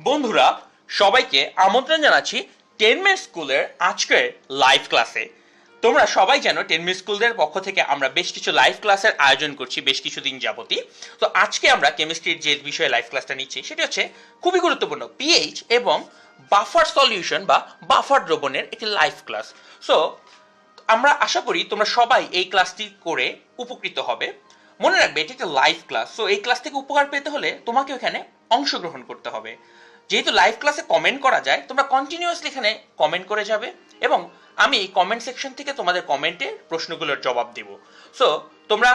বন্ধুরা সবাইকে আমন্ত্রণ জানাচ্ছি 10 মিনিট স্কুলের আজকের লাইভ ক্লাসে। তোমরা সবাই জানো 10 মিনিট স্কুলের পক্ষ থেকে আমরা বেশ কিছু লাইভ ক্লাসের আয়োজন করছি বেশ কিছুদিন যাবতই। তো আজকে আমরা কেমিস্ট্রির যে বিষয়ে লাইভ ক্লাসটা নিচ্ছি সেটি হচ্ছে খুবই গুরুত্বপূর্ণ পিএইচ এবং বাফার সলিউশন বা বাফার দ্রবণের একটি লাইভ ক্লাস। সো আমরা আশা করি তোমরা সবাই এই ক্লাসটি করে উপকৃত হবে। মনে রাখবে এটি একটা লাইভ ক্লাস, সো এই ক্লাস থেকে উপকার পেতে হলে তোমাকে এখানে অংশগ্রহণ করতে হবে। যেহেতু লাইভ ক্লাসে কমেন্ট করা যায়, তোমরা কন্টিনিউয়াসলি এখানে কমেন্ট করে যাবে এবং আমি কমেন্ট সেকশন থেকে তোমাদের কমেন্টে প্রশ্নগুলোর জবাব দেব। সো তোমরা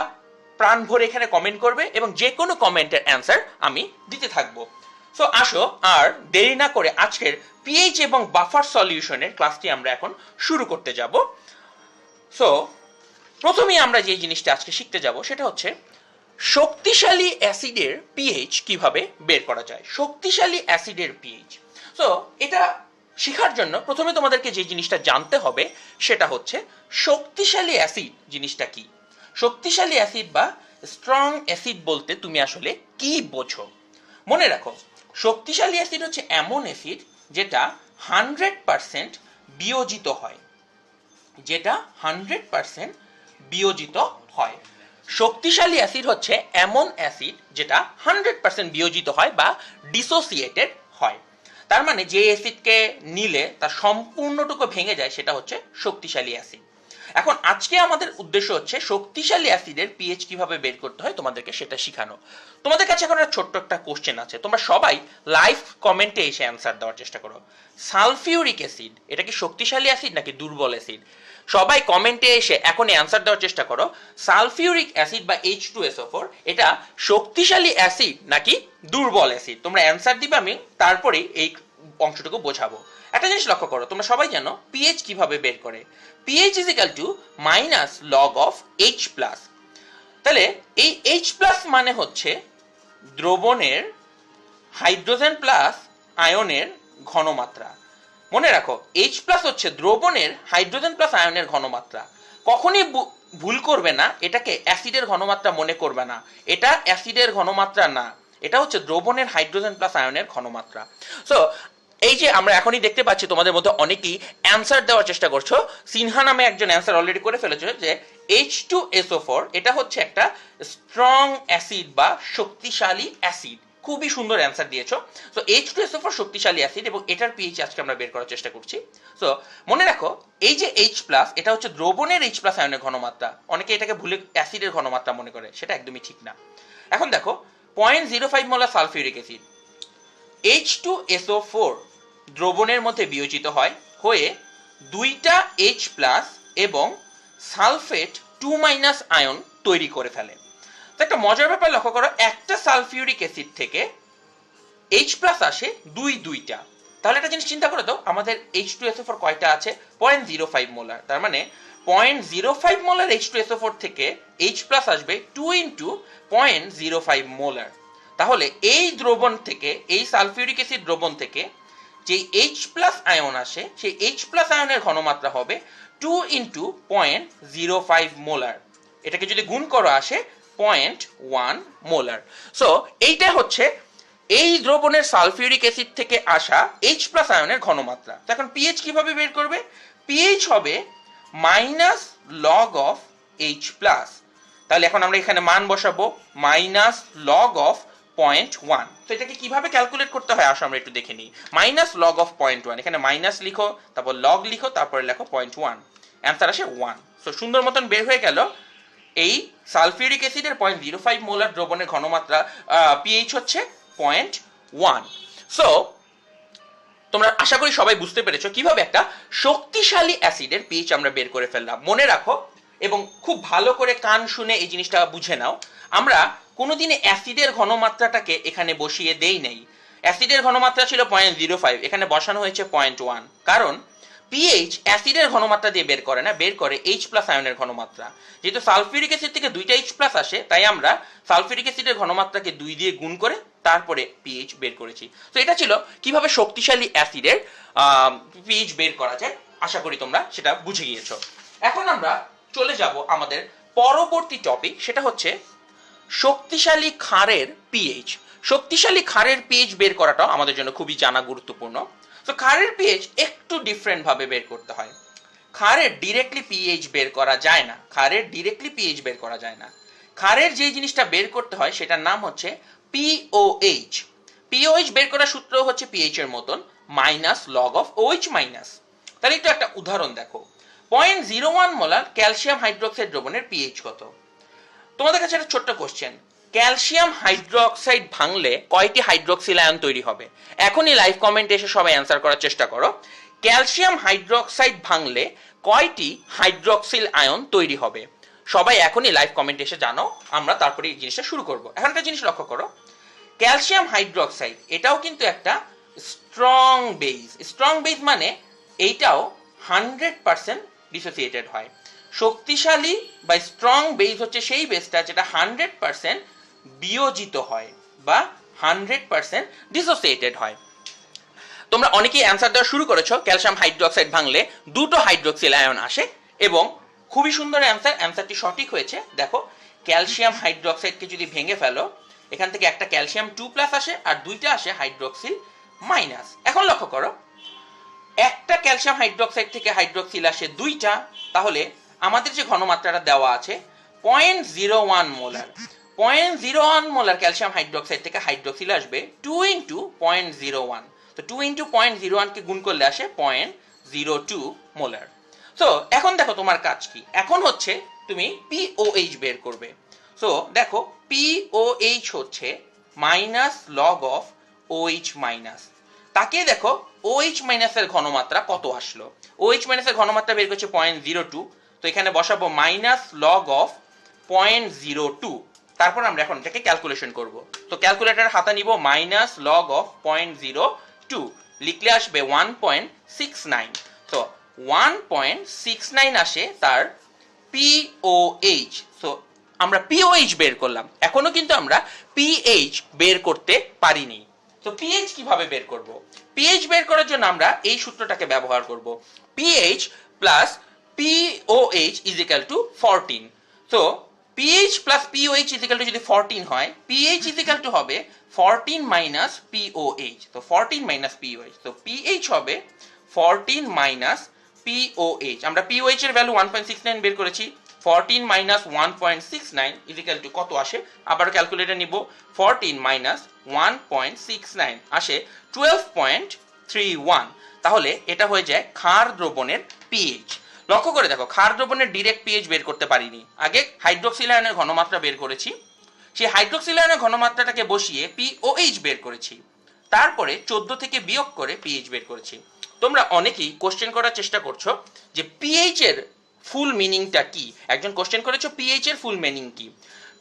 প্রাণ ভরে এখানে কমেন্ট করবে এবং যে কোনো কমেন্টের অ্যান্সার আমি দিতে থাকবো। সো আসো আর দেরি না করে আজকের পিএইচ এবং বাফার সলিউশনের ক্লাসটি আমরা এখন শুরু করতে যাব। সো প্রথমেই আমরা যে জিনিসটা আজকে শিখতে যাব সেটা হচ্ছে শক্তিশালী অ্যাসিডের পিএইচ কিভাবে বের করা যায়। শক্তিশালী অ্যাসিডের পিএইচ, সো এটা শেখার জন্য প্রথমে তোমাদেরকে যে জিনিসটা জানতে হবে সেটা হচ্ছে শক্তিশালী অ্যাসিড জিনিসটা কি। শক্তিশালী অ্যাসিড বা স্ট্রং অ্যাসিড বলতে তুমি আসলে কি বোঝো। মনে রাখো, শক্তিশালী অ্যাসিড হচ্ছে এমন অ্যাসিড যেটা 100% বিয়োজিত হয়, যেটা 100% বিয়োজিত হয়। শক্তিশালী অ্যাসিড হচ্ছে এমন অ্যাসিড যেটা 100% বিয়োজিত হয় বা ডিসোসিয়েটেড হয়। তার মানে যে অ্যাসিডকে নিলে তার সম্পূর্ণটুকু ভেঙে যায় সেটা হচ্ছে শক্তিশালী অ্যাসিড। এখন আজকে আমাদের উদ্দেশ্য হচ্ছে শক্তিশালী অ্যাসিডের পিএইচ কিভাবে বের করতে হয় তোমাদেরকে সেটা শেখানো। তোমাদের কাছে এখন একটা ছোট্ট একটা কোশ্চেন আছে, তোমরা সবাই লাইভ কমেন্টে এসে অ্যান্সার দেওয়ার চেষ্টা করো। সালফিউরিক অ্যাসিড এটা কি শক্তিশালী অ্যাসিড নাকি দুর্বল অ্যাসিড? সবাই কমেন্টে এসে এখন অ্যান্সার দেওয়ার চেষ্টা করো। সালফিউরিক অ্যাসিড বা H2SO4 এটা শক্তিশালী অ্যাসিড নাকি দুর্বল অ্যাসিড? তোমরা অ্যান্সার দিবে, আমি তারপরে এই অংশটুকু বোঝাবো। একটা জিনিস লক্ষ্য করো, তোমরা সবাই জানো পিএইচ কিভাবে বের করে। PH is equal to minus log of H plus. তাহলে এই H প্লাস মানে হচ্ছে দ্রবণের হাইড্রোজেন প্লাস আয়নের ঘনমাত্রা। মনে রাখো H প্লাস হচ্ছে দ্রবণের হাইড্রোজেন প্লাস আয়নের ঘনমাত্রা। কখনই ভুল করবে না, এটাকে অ্যাসিডের ঘনমাত্রা মনে করবে না, এটা অ্যাসিডের ঘনমাত্রা না, এটা হচ্ছে দ্রবণের হাইড্রোজেন প্লাস আয়নের ঘনমাত্রা। সো এই যে আমরা এখনই দেখতে পাচ্ছি তোমাদের মধ্যে অনেকেই অ্যান্সার দেওয়ার চেষ্টা করছো। সিনহা নামে একজন অ্যান্সার অলরেডি করে ফেলেছে যে H2SO4 এটা হচ্ছে একটা স্ট্রং অ্যাসিড বা শক্তিশালী অ্যাসিড। খুবই সুন্দর অ্যান্সার দিয়েছো। সো H2SO4 শক্তিশালী অ্যাসিড এবং এটার পিএইচ আজকে আমরা বের করার চেষ্টা করছি। সো মনে রাখো এই যে H প্লাস এটা হচ্ছে দ্রবণের H প্লাস আয়নের ঘনমাত্রা। অনেকে এটাকে ভুলে অ্যাসিডের ঘনমাত্রা মনে করে, সেটা একদমই ঠিক না। এখন দেখো 0.05 মোলার সালফিউরিক অ্যাসিড H2SO4 দ্রবণের মধ্যে বিয়োজিত হয় হয়ে দুইটা H প্লাস এবং সালফেট 2- আয়ন তৈরি করে ফেলে। তো একটা মজার ব্যাপার লক্ষ্য করো, একটা সালফিউরিক অ্যাসিড থেকে H প্লাস আসে দুইটা। তাহলে একটা জিনিস চিন্তা করে দাও, আমাদের H2SO4 কয়টা আছে? 0.05 মোলার। তার মানে 0.05 মোলার H2SO4 থেকে H প্লাস আসবে 2 × 0.05 মোলার। তাহলে এই দ্রবণ থেকে, এই সালফিউরিক অ্যাসিড দ্রবণ থেকে যে H প্লাস আয়ন আসে সেই H প্লাস আয়নের ঘনমাত্রা হবে 2 × 0.05 মোলার। এটাকে যদি গুণ করো আসে 0.1 মোলার। সো এইটা হচ্ছে এই দ্রবণের সালফিউরিক অ্যাসিড থেকে আসা H প্লাস আয়নের ঘনমাত্রা। তো এখন পিএইচ কিভাবে বের করবে? পিএইচ হবে minus log of H plus. তাহলে এখন আমরা এখানে মান বসাবো মাইনাস লগ অফ 0.1। তো এটাকে কিভাবে ক্যালকুলেট করতে হয় আসো আমরা একটু দেখে নিই। মাইনাস লগ অফ 0.1, এখানে মাইনাস লিখো, তারপর লগ লিখো, তারপরে লেখো 0.1, অ্যান্সার আসে 1। সো সুন্দর মতন বের হয়ে গেল এই সালফিউরিক অ্যাসিডের 0.05 মোলার দ্রবণের ঘনমাত্রা পিএইচ হচ্ছে 0.1। সো তোমরা আশা করি সবাই বুঝতে পেরেছো কিভাবে একটা শক্তিশালী অ্যাসিডের পিএইচ আমরা বের করে ফেললাম। মনে রাখো এবং খুব ভালো করে কান শুনে এই জিনিসটা বুঝে নাও, আমরা কোনোদিনে অ্যাসিডের ঘনমাত্রাটাকে এখানে বসিয়ে দেই নাই। অ্যাসিডের ঘনমাত্রা ছিল 0.05, এখানে বসানো হয়েছে 0.1, কারণ পিএইচ অ্যাসিডের ঘনমাত্রা দিয়ে বের করে না, বের করে H প্লাস আয়নের ঘনমাত্রা। যেহেতু সালফিউরিক অ্যাসিড থেকে দুইটা H প্লাস আসে, তাই আমরা সালফিউরিক অ্যাসিডের ঘনমাত্রাকে 2 দিয়ে গুণ করে তারপরে পিএইচ বের করেছি। তো এটা ছিল কিভাবে শক্তিশালী অ্যাসিডের পিএইচ বের করা যায়। আশা করি তোমরা সেটা বুঝে গিয়েছো। এখন আমরা চলে যাব আমাদের পরবর্তী টপিক, সেটা হচ্ছে শক্তিশালী ক্ষারের পিএইচ। শক্তিশালী ক্ষারের পিএইচ বের করাটাও আমাদের জন্য খুবই জানা গুরুত্বপূর্ণ। তো ক্ষারের পিএইচ একটু ডিফারেন্ট ভাবে বের করতে হয়। ক্ষারের ডিরেক্টলি পিএইচ বের করা যায় না, ক্ষারের যে জিনিসটা বের করতে হয় সেটার নাম হচ্ছে পিওএইচ। পিওএইচ বের করার সূত্র হচ্ছে পিএইচ এর মতন, minus log of OH minus. তাহলে একটু একটা উদাহরণ দেখো, 0.01 মোলার ক্যালসিয়াম হাইড্রোক্সাইড দ্রবণের পিএইচ কত? তোমাদের কাছে একটা ছোট্ট কোশ্চেন, ক্যালসিয়াম হাইড্রোক্সাইড ভাঙলে কয়টি হাইড্রোক্সিল আয়ন তৈরি হবে? এখনই লাইভ কমেন্টে এসে সবাই অ্যান্সার করার চেষ্টা করো। ক্যালসিয়াম হাইড্রোক্সাইড ভাঙলে কয়টি হাইড্রোক্সিল আয়ন তৈরি হবে? সবাই এখনই লাইভ কমেন্টে এসে জানো, আমরা তারপরে এই জিনিসটা শুরু করব। এখন একটা জিনিস লক্ষ্য করো, ক্যালসিয়াম হাইড্রোক্সাইড এটাও কিন্তু একটা স্ট্রং বেজ মানে এইটাও 100% ডিসোসিয়েটেড হয়। শক্তিশালী বা স্ট্রং বেজ হচ্ছে সেই বেসটা যেটা 100% বিয়োজিত হয় বা 100% ডিসোসিয়েটেড হয়। তোমরা অনেকেই অ্যান্সার দেওয়া শুরু করেছো, ক্যালসিয়াম হাইড্রোক্সাইড ভাঙলে দুটো হাইড্রোক্সিল আয়ন আসে, এবং খুবই সুন্দর অ্যান্সারটি সঠিক হয়েছে। দেখো, ক্যালসিয়াম হাইড্রোক্সাইডকে যদি ভেঙে ফেলো, এখান থেকে একটা ক্যালসিয়াম 2+ আসে আর দুইটা আসে হাইড্রোক্সিল মাইনাস। এখন লক্ষ্য করো, একটা ক্যালসিয়াম হাইড্রোক্সাইড থেকে হাইড্রোক্সিল আসে দুইটা, তাহলে আমাদের যে ঘনমাত্রাটা দেওয়া আছে 0.01 মোলার, 0.01 মোলার ক্যালসিয়াম হাইড্রোক্সাইড থেকে হাইড্রোক্সিল আসবে 2 × 0.01। তো 2 × 0.01 কে গুণ করলে আসে 0.02 মোলার। তো এখন দেখো তোমার কাজ কি, এখন হচ্ছে তুমি পিওএইচ বের করবে। সো দেখো, পিওএইচ হচ্ছে minus log of OH minus. তাকে দেখো OH মাইনাসের ঘনমাত্রা কত আসলো। OH মাইনাসের ঘনমাত্রা বের করছে 0.02, তো এখানে বসাবো মাইনাস লগ অফ 0.02। তারপর আমরা এখন এটাকে ক্যালকুলেশন করব। তো ক্যালকুলেটর হাতে নিব, মাইনাস লগ অফ 0.02 লিখলে আসবে 1.69। তো 1.69 আসে তার পিওএইচ। সো আমরা পিওএইচ বের করলাম, এখনো কিন্তু আমরা পিএইচ বের করতে পারিনি। তো পিএইচ কিভাবে বের করব? পিএইচ বের করার জন্য আমরা এই সূত্রটাকে ব্যবহার করব, pH plus pOH is equal to 14। তো pH plus pOH is equal to যদি 14 হয়, পিএইচ ইজ ইকুয়াল টু হবে 14 মাইনাস পিওএইচ। তো 14 মাইনাস পিওএইচ, তো পিএইচ হবে 14 মাইনাস পিওএইচ। আমরা পিওএইচ এর ভ্যালু 1.69 বের করেছি, 14 মাইনাস 1.69 ইজ ইকুয়াল টু কত আসে? আবার ক্যালকুলেটর নিব, 14 মাইনাস 1.69 আসে 12.31। তাহলে এটা হয়ে যায় ক্ষার দ্রবণের পিএইচ। লক্ষ্য করে দেখো, ক্ষার দ্রবণের ডিরেক্ট পিএইচ বের করতে পারিনি, আগে হাইড্রোক্সিল আয়নের ঘনমাত্রা বের করেছি, সেই হাইড্রোক্সিল আয়নের ঘনমাত্রাটাকে বসিয়ে পিওএইচ বের করেছি, তারপরে 14 থেকে বিয়োগ করে পিএইচ বের করেছি। তোমরা অনেকেই কোশ্চেন করার চেষ্টা করছো যে পিএইচ এর ফুল মিনিংটা কি। একজন কোশ্চেন করেছো পিএইচ এর ফুল মিনিং কি।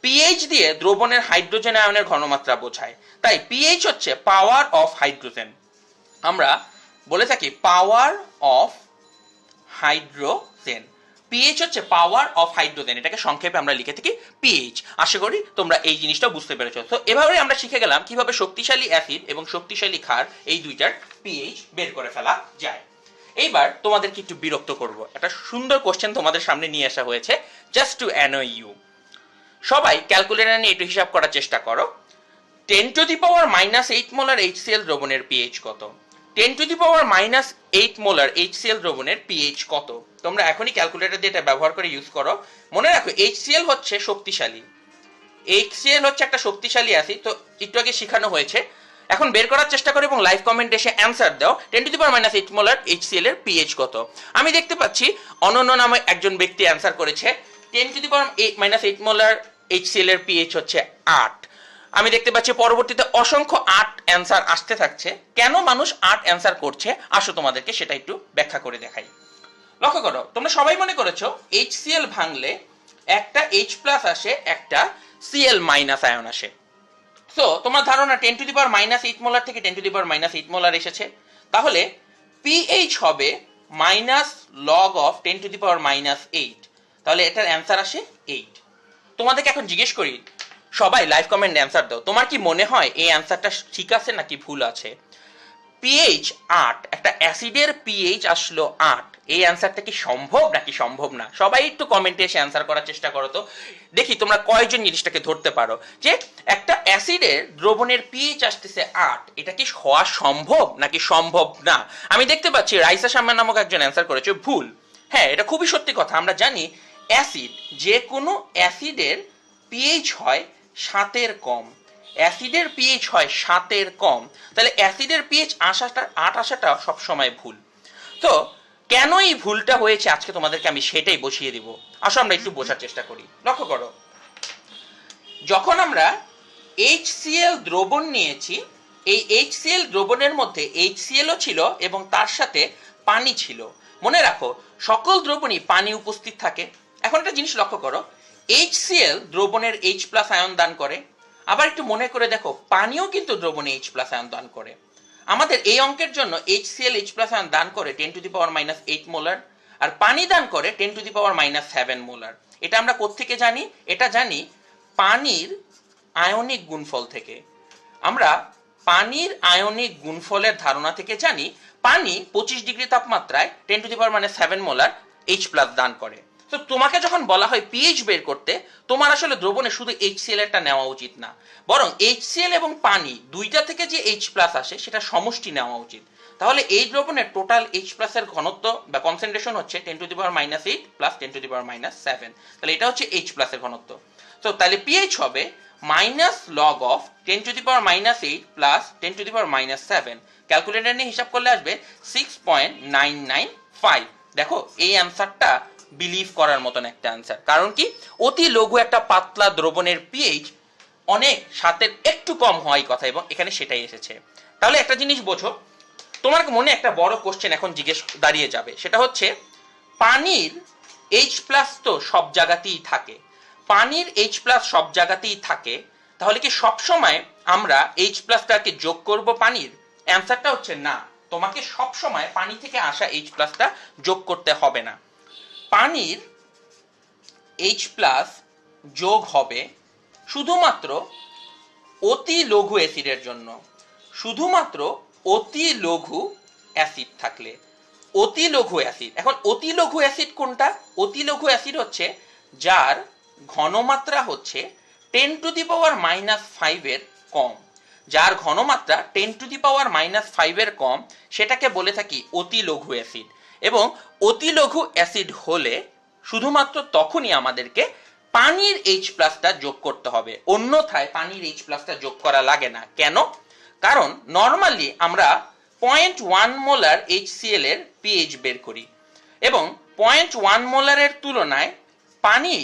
পিএইচ দিয়ে দ্রবণের হাইড্রোজেন আয়নের ঘনমাত্রা বোঝায়, তাই পিএইচ হচ্ছে পাওয়ার অফ হাইড্রোজেন। আমরা বলে থাকি পাওয়ার অফ হাইড্রোজেন, পিএইচ হচ্ছে পাওয়ার অফ হাইড্রোজেন, এটাকে সংক্ষেপে আমরা লিখে থাকি পিএইচ। আশা করি তোমরা এই জিনিসটা বুঝতে পেরেছো। তো এভাবে আমরা শিখে গেলাম কিভাবে শক্তিশালী অ্যাসিড এবং শক্তিশালী ক্ষার এই দুইটার পিএইচ বের করে ফেলা যায়। এইবার তোমাদেরকে একটু বিরক্ত করব, একটা সুন্দর কোশ্চেন তোমাদের সামনে নিয়ে আসা হয়েছে, জাস্ট টু অ্যানয় ইউ। সবাই ক্যালকুলেটর নিয়ে একটু হিসাব করার চেষ্টা করো, 10⁻⁻8 মোলার HCl দ্রবণের পিএইচ কত? 10⁻⁻8 মোলার HCl দ্রবণের পিএইচ কত? তোমরা এখনই ক্যালকুলেটর দিয়ে এটা ব্যবহার করে ইউজ করো। মনে রাখো HCl হচ্ছে শক্তিশালী, HCl হচ্ছে একটা শক্তিশালী অ্যাসিড, তো একটু আগে শেখানো হয়েছে। এখন বের করার চেষ্টা করো এবং লাইভ কমেন্টে এসে অ্যান্সার দাও, 10⁻⁻8 মোলার HCl এর পিএইচ কত? আমি দেখতে পাচ্ছি অনন্য নামে একজন ব্যক্তি অ্যান্সার করেছে 10⁻⁻8 মোলার HCl এর পিএইচ হচ্ছে 8। আমি দেখতে পাচ্ছি পরবর্তীতে অসংখ্য 8 অ্যান্সার আসতে থাকছে। কেন মানুষ 8 অ্যান্সার করছে, আসো তোমাদেরকে সেটা একটু ব্যাখ্যা করে দেখাই। লক্ষ্য করো, তোমরা সবাই মনে করেছো HCl ভাঙলে একটা H+ আসে, একটা Cl- আয়ন আসে। সো তোমার ধারণা 10⁻⁻8 মোলার থেকে 10⁻⁻8 মোলার এসেছে, তাহলে পিএইচ হবে মাইনাস লগ অফ 10⁻⁻8, তাহলে এটার অ্যান্সার আসে 8। তোমাদেরকে এখন জিজ্ঞেস করি, সবাই লাইভ কমেন্ট অ্যান্সার দাও, তোমার কি মনে হয় এই অ্যান্সারটা ঠিক আছে নাকি ভুল আছে? পিএইচ 8, একটা অ্যাসিডের পিএইচ আসলো 8, এই অ্যান্সারটা কি সম্ভব নাকি সম্ভব না? সবাই একটু কমেন্টে এসে অ্যান্সার করার চেষ্টা করো তো, দেখি তোমরা কয়জন জিনিসটাকে ধরতে পারো যে একটা অ্যাসিডের দ্রবণের পিএইচ আসতেছে 8, এটা কি হওয়া সম্ভব নাকি সম্ভব না? আমি দেখতে পাচ্ছি রাইসা শাম্মা নামক একজন অ্যান্সার করেছে ভুল। হ্যাঁ, এটা খুবই সত্যি কথা। আমরা জানি অ্যাসিড, যে কোনো অ্যাসিডের পিএইচ হয় 7-এর কম, অ্যাসিডের পিএইচ হয় 7-এর কম, তাহলে অ্যাসিডের পিএইচ 8 আসাটা সবসময় ভুল। তো কেন এই ভুলটা হয়েছে আজকে তোমাদেরকে আমি সেটাই বসিয়ে দিব। আসো আমরা একটু বোঝার চেষ্টা করি। লক্ষ্য করো, যখন আমরা HCl দ্রবণ নিয়েছি, এই HCl দ্রবণের মধ্যে HCl ও ছিল এবং তার সাথে পানি ছিল। মনে রাখো, সকল দ্রবণই পানি উপস্থিত থাকে। এখন একটা জিনিস লক্ষ্য করো, HCl দ্রবণের H+ আয়ন দান করে, আবার একটু মনে করে দেখো পানিও কিন্তু দ্রবণে H+ আয়ন দান করে। আমাদের এই অঙ্কের জন্য HCl H+ আয়ন দান করে 10⁻⁸ মোলার, আর পানি দান করে 10⁻⁷ মোলার। এটা আমরা কোত্থেকে জানি? এটা জানি পানির আয়নিক গুণফল থেকে। আমরা পানির আয়নিক গুণফলের ধারণা থেকে জানি পানি 25 ডিগ্রি তাপমাত্রায় 10⁻⁷ মোলার H+ দান করে। তো তোমাকে যখন বলা হয় পিএইচ বের করতে, তোমার আসলে দ্রবণে শুধু HCl এরটা নেওয়া উচিত না, বরং HCl এবং পানি দুইটা থেকে যে H+ আসে সেটা সমষ্টি নেওয়া উচিত। তাহলে এই দ্রবণের টোটাল H+ এর ঘনত্ব বা কনসেন্ট্রেশন হচ্ছে 10⁻⁸ প্লাস 10⁻⁷। তাহলে এটা হচ্ছে H+ এর ঘনত্ব। তো তাহলে পিএইচ হবে -log of 10⁻⁸ প্লাস 10⁻⁷। ক্যালকুলেটর নিয়ে হিসাব করলে আসবে 6.995। দেখো, এই অ্যান্সারটা বিলিভ করার মতন একটা অ্যান্সার। কারণ কি, অতি লঘু একটা পাতলা দ্রবণের পিএইচ অনেক 7-এর একটু কম হওয়াই কথা, এবং এখানে সেটাই এসেছে। তাহলে একটা জিনিস বোঝো, তোমার মনে একটা বড় কোশ্চেন এখন জিজ্ঞেস দাঁড়িয়ে যাবে, সেটা হচ্ছে পানির H+ তো সব জায়গাতেই থাকে, পানির H+ সব জায়গাতেই থাকে, তাহলে কি সব সময় আমরা H+টাকে যোগ করব পানির? অ্যান্সারটা হচ্ছে না, তোমাকে সব সময় পানি থেকে আসা H+টা যোগ করতে হবে না। পানির H+ যোগ হবে শুধুমাত্র অতি লঘু অ্যাসিডের জন্য, শুধুমাত্র অতি লঘু অ্যাসিড থাকলে। অতি লঘু অ্যাসিড, এখন অতি লঘু অ্যাসিড কোনটা? অতি লঘু অ্যাসিড হচ্ছে যার ঘনমাত্রা হচ্ছে 10⁻⁻5 এর কম। যার ঘনমাত্রা 10⁻⁻5 এর কম সেটাকে বলে থাকি অতি লঘু অ্যাসিড। এবং অতি লঘু অ্যাসিড হলে শুধুমাত্র তখনই আমাদেরকে পানির H+টা যোগ করতে হবে, অন্যথায় পানির H+টা যোগ করা লাগে না। কেন? কারণ নর্মালি আমরা 0.1 মোলার HCl এর পিএইচ বের করি, এবং 0.1 মোলারের তুলনায় পানি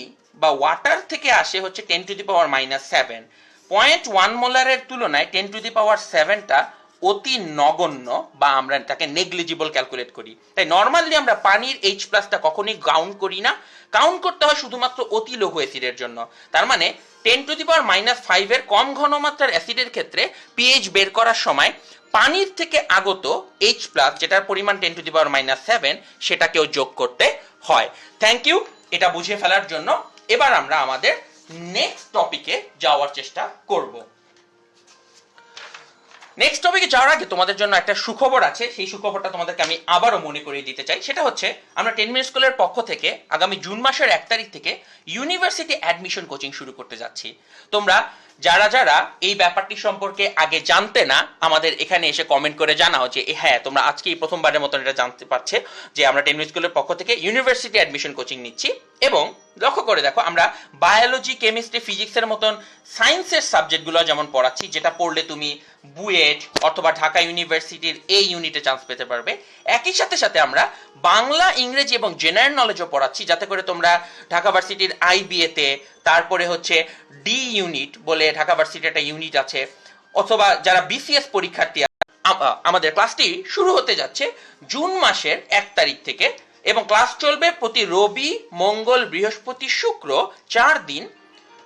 বা ওয়াটার থেকে আসে হচ্ছে 10⁻⁷। 0.1 মোলারের তুলনায় 10⁻⁷টা অতি নগণ্য, বা আমরা এটাকে নেগলিজিবল ক্যালকুলেট করি। তাই নর্মালি আমরা পানির H+টা কখনোই কাউন্ট করি না, কাউন্ট করতে হয় শুধুমাত্র অতি লঘু অ্যাসিডের জন্য। তার মানে 10⁻⁵ এর কম ঘনমাত্রার অ্যাসিডের ক্ষেত্রে পিএইচ বের করার সময় পানির থেকে আগত H+, যেটার পরিমাণ 10⁻⁷, সেটাকেও যোগ করতে হয়। থ্যাংক ইউ এটা বুঝে ফেলার জন্য। এবার আমরা আমাদের নেক্সট টপিকে যাওয়ার চেষ্টা করব। নেক্সট টপিকে যাওয়ার আগে তোমাদের জন্য একটা সুখবর আছে, সেই সুখবরটা তোমাদেরকে আমি আবারও মনে করিয়ে দিতে চাই। সেটা হচ্ছে আমরা 10 মিনিট স্কুলের পক্ষ থেকে আগামী জুন মাসের 1 তারিখ থেকে ইউনিভার্সিটি অ্যাডমিশন কোচিং শুরু করতে যাচ্ছি। তোমরা যারা যারা এই ব্যাপারটি সম্পর্কে আগে জানতে না, আমাদের এখানে এসে কমেন্ট করে জানাও যে হ্যাঁ তোমরা আজকে এই প্রথমবারের মতন এটা জানতে পারছে যে আমরা 10 মিনিট স্কুলের পক্ষ থেকে ইউনিভার্সিটি অ্যাডমিশন কোচিং নিচ্ছি। এবং লক্ষ্য করে দেখো, আমরা বায়োলজি, কেমিস্ট্রি, ফিজিক্সের মতন সায়েন্সের সাবজেক্টগুলো যেমন পড়াচ্ছি, যেটা পড়লে তুমি বুয়েট অথবা ঢাকা ইউনিভার্সিটির এই ইউনিটে চান্স পেতে পারবে, একই সাথে সাথে আমরা বাংলা, ইংরেজি এবং জেনারেল নলেজও পড়াচ্ছি, যাতে করে তোমরা ঢাকা ভার্সিটির আইবিএতে, তারপরে হচ্ছে ডি ইউনিট বলে ঢাকা ভার্সিটির একটা ইউনিট আছে, অথবা যারা বিসিএস পরীক্ষার্থী, আমাদের ক্লাসটি শুরু হতে যাচ্ছে জুন মাসের 1 তারিখ থেকে, এবং ক্লাস চলবে প্রতি রবি, মঙ্গল, বৃহস্পতি, শুক্র 4 দিন।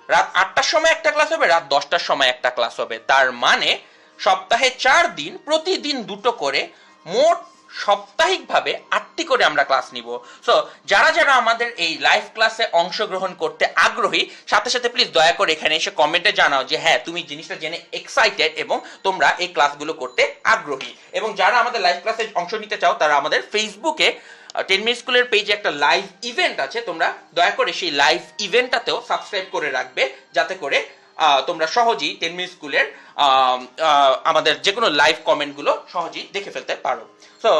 রাত 8টার সময় একটা ক্লাস হবে, রাত 10টার সময় একটা ক্লাস হবে। তার মানে সপ্তাহে 4 দিন, প্রতিদিন 2টো করে, মোট সাপ্তাহিকভাবে 8টি করে আমরা ক্লাস নিব। সো যারা যারা আমাদের এই লাইভ ক্লাসে অংশগ্রহণ করতে আগ্রহী, সাথে সাথে প্লিজ দয়া করে এখানে এসে কমেন্টে জানাও যে হ্যাঁ তুমি জিনিসটা জেনে এক্সাইটেড এবং তোমরা এই ক্লাসগুলো করতে আগ্রহী। এবং যারা আমাদের লাইভ ক্লাসে অংশ নিতে চাও তারা আমাদের ফেসবুকে 10 মিনিট স্কুলের পেজে একটা লাইভ ইভেন্ট আছে, তোমরা দয়া করে সেই লাইভ ইভেন্টটাতেও সাবস্ক্রাইব করে রাখবে, যাতে করে তোমরা সহজেই 10 মিনিট স্কুলের আমাদের যে কোনো লাইভ কমেন্টগুলো সহজেই দেখে ফেলতে পারো। সো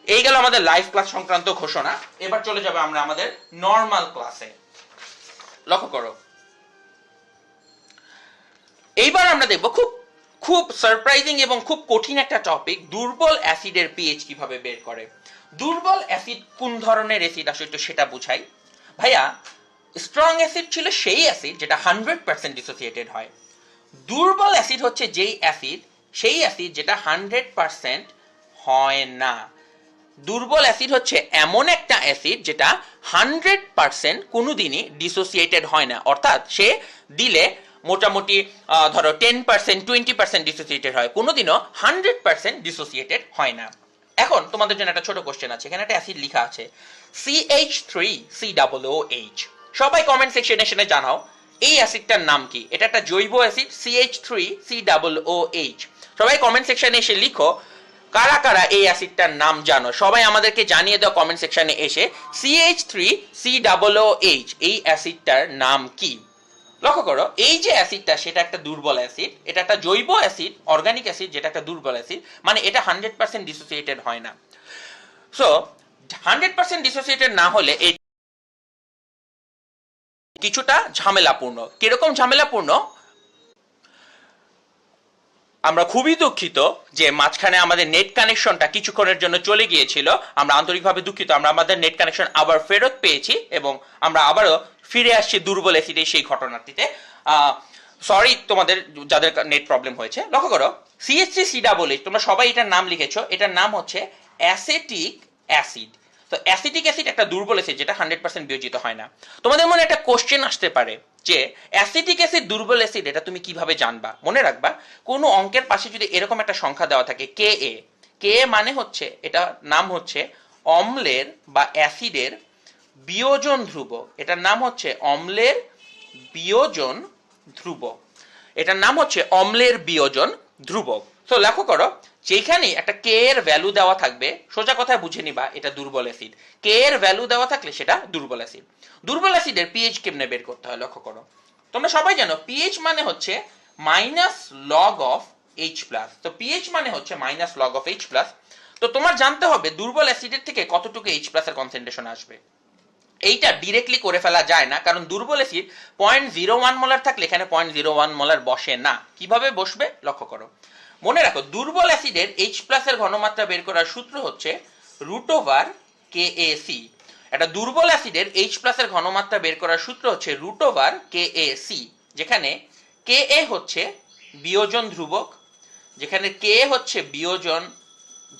এই গেল আমাদের লাইভ ক্লাস সংক্রান্ত ঘোষণা। এবার চলে যাবে আমরা আমাদের নর্মাল ক্লাসে। লক্ষ্য করো, এইবার আমরা দেখব খুব খুব সারপ্রাইজিং এবং খুব কঠিন একটা টপিক, দুর্বল অ্যাসিডের পিএইচ কিভাবে বের করে। দুর্বল অ্যাসিড কোন ধরনের অ্যাসিড আসলে একটু সেটা বুঝাই। ভাইয়া, স্ট্রং অ্যাসিড ছিল সেই অ্যাসিড যেটা 100% ডিসোসিয়েটেড হয়। দুর্বল অ্যাসিড হচ্ছে সেই অ্যাসিড যেটা 100% হয় না। দুর্বল অ্যাসিড হচ্ছে এমন একটা অ্যাসিড যেটা 100% কোনোদিনই ডিসোসিয়েটেড হয় না, অর্থাৎ সে দিলে মোটামুটি ধরো 10% 20% ডিসোসিয়েটেড হয়, কোনোদিনও 100% ডিসোসিয়েটেড হয় না। এখন তোমাদের জন্য একটা ছোট কোশ্চেন আছে, এখানে একটা অ্যাসিড লেখা আছে CH3COOH। সবাই কমেন্ট সেকশনে জানাও এই অ্যাসিডটার নাম কি। এটা একটা জৈব অ্যাসিড CH3COOH। সবাই কমেন্ট সেকশনে এসে লিখো কারা কারা এই অ্যাসিডটার নাম জানো। সবাই আমাদেরকে জানিয়ে দাও কমেন্ট সেকশনে এসে CH3COOH এই অ্যাসিডটার নাম কি। লক্ষ্য করো, এই যে অ্যাসিডটা সেটা একটা দুর্বল অ্যাসিড, এটা একটা জৈব অ্যাসিড, অর্গানিক অ্যাসিড, যেটা একটা দুর্বল অ্যাসিড, মানে এটা 100% ডিসোসিয়েটেড হয় না। সো 100% ডিসোসিয়েটেড না হলে এই কিছুটা ঝামেলাপূর্ণ। কিরকম ঝামেলাপূর্ণ? আমরা খুবই দুঃখিত যে মাঝখানে আমাদের নেট কানেকশনটা কিছুক্ষণের জন্য চলে গিয়েছিল। আমরা আন্তরিকভাবে দুঃখিত, আমরা আমাদের নেট কানেকশন আবার ফেরত পেয়েছি এবং আমরা আবারও ফিরে আসছি দুর্বল অ্যাসিডের সেই ঘটনাটিতে। সরি তোমাদের যাদের নেট প্রবলেম হয়েছে। লক্ষ্য করো, CH3COOH, তোমরা সবাই এটার নাম লিখেছো, এটার নাম হচ্ছে অ্যাসিটিক অ্যাসিড। তো অ্যাসিটিক অ্যাসিড একটা দুর্বল অ্যাসিড যেটা 100% বিয়োজিত হয় না। তোমাদের মনে একটা কোশ্চেন আসতে পারে যে অ্যাসিটিক অ্যাসিড দুর্বল অ্যাসিড, এটা তুমি কিভাবে জানবা? মনে রাখবা, কোনো অঙ্কের পাশে যদি এরকম একটা সংখ্যা দেওয়া থাকে Ka মানে হচ্ছে, এটা নাম হচ্ছে অম্লের বা অ্যাসিডের বিয়োজন ধ্রুবক। এটার নাম হচ্ছে অম্লের বিয়োজন ধ্রুবক। এটার নাম হচ্ছে অম্লের বিয়োজন ধ্রুবক। তো লক্ষ্য করো, যেখানে একটা কে এর ভ্যালু দেওয়া থাকবে, সোজা কথায় বুঝে নিবা এটা দুর্বল অ্যাসিড। কে এর ভ্যালু দেওয়া থাকলে সেটা দুর্বল অ্যাসিড। দুর্বল অ্যাসিডের পিএইচ কেমনে বের করতে হয় লক্ষ্য করো। তোমরা সবাই জানো পিএইচ মানে হচ্ছে -log(H+). তো পিএইচ মানে হচ্ছে -log(H+). তো তোমার জানতে হবে দুর্বল অ্যাসিডের থেকে কতটুকু H+ এর কনসেন্ট্রেশন আসবে। এইটা ডিরেক্টলি করে ফেলা যায় না, কারণ দুর্বল অ্যাসিড 0.01 মোলার থাকলে এখানে 0.01 মোলার বসে না। কিভাবে বসবে লক্ষ্য করো। মনে রাখো, দুর্বল অ্যাসিডের H+ এর ঘনমাত্রা বের করার সূত্র হচ্ছে √KAC। একটা দুর্বল অ্যাসিডের H+ এর ঘনমাত্রা বের করার সূত্র হচ্ছে √KAC, যেখানে Ka হচ্ছে বিয়োজন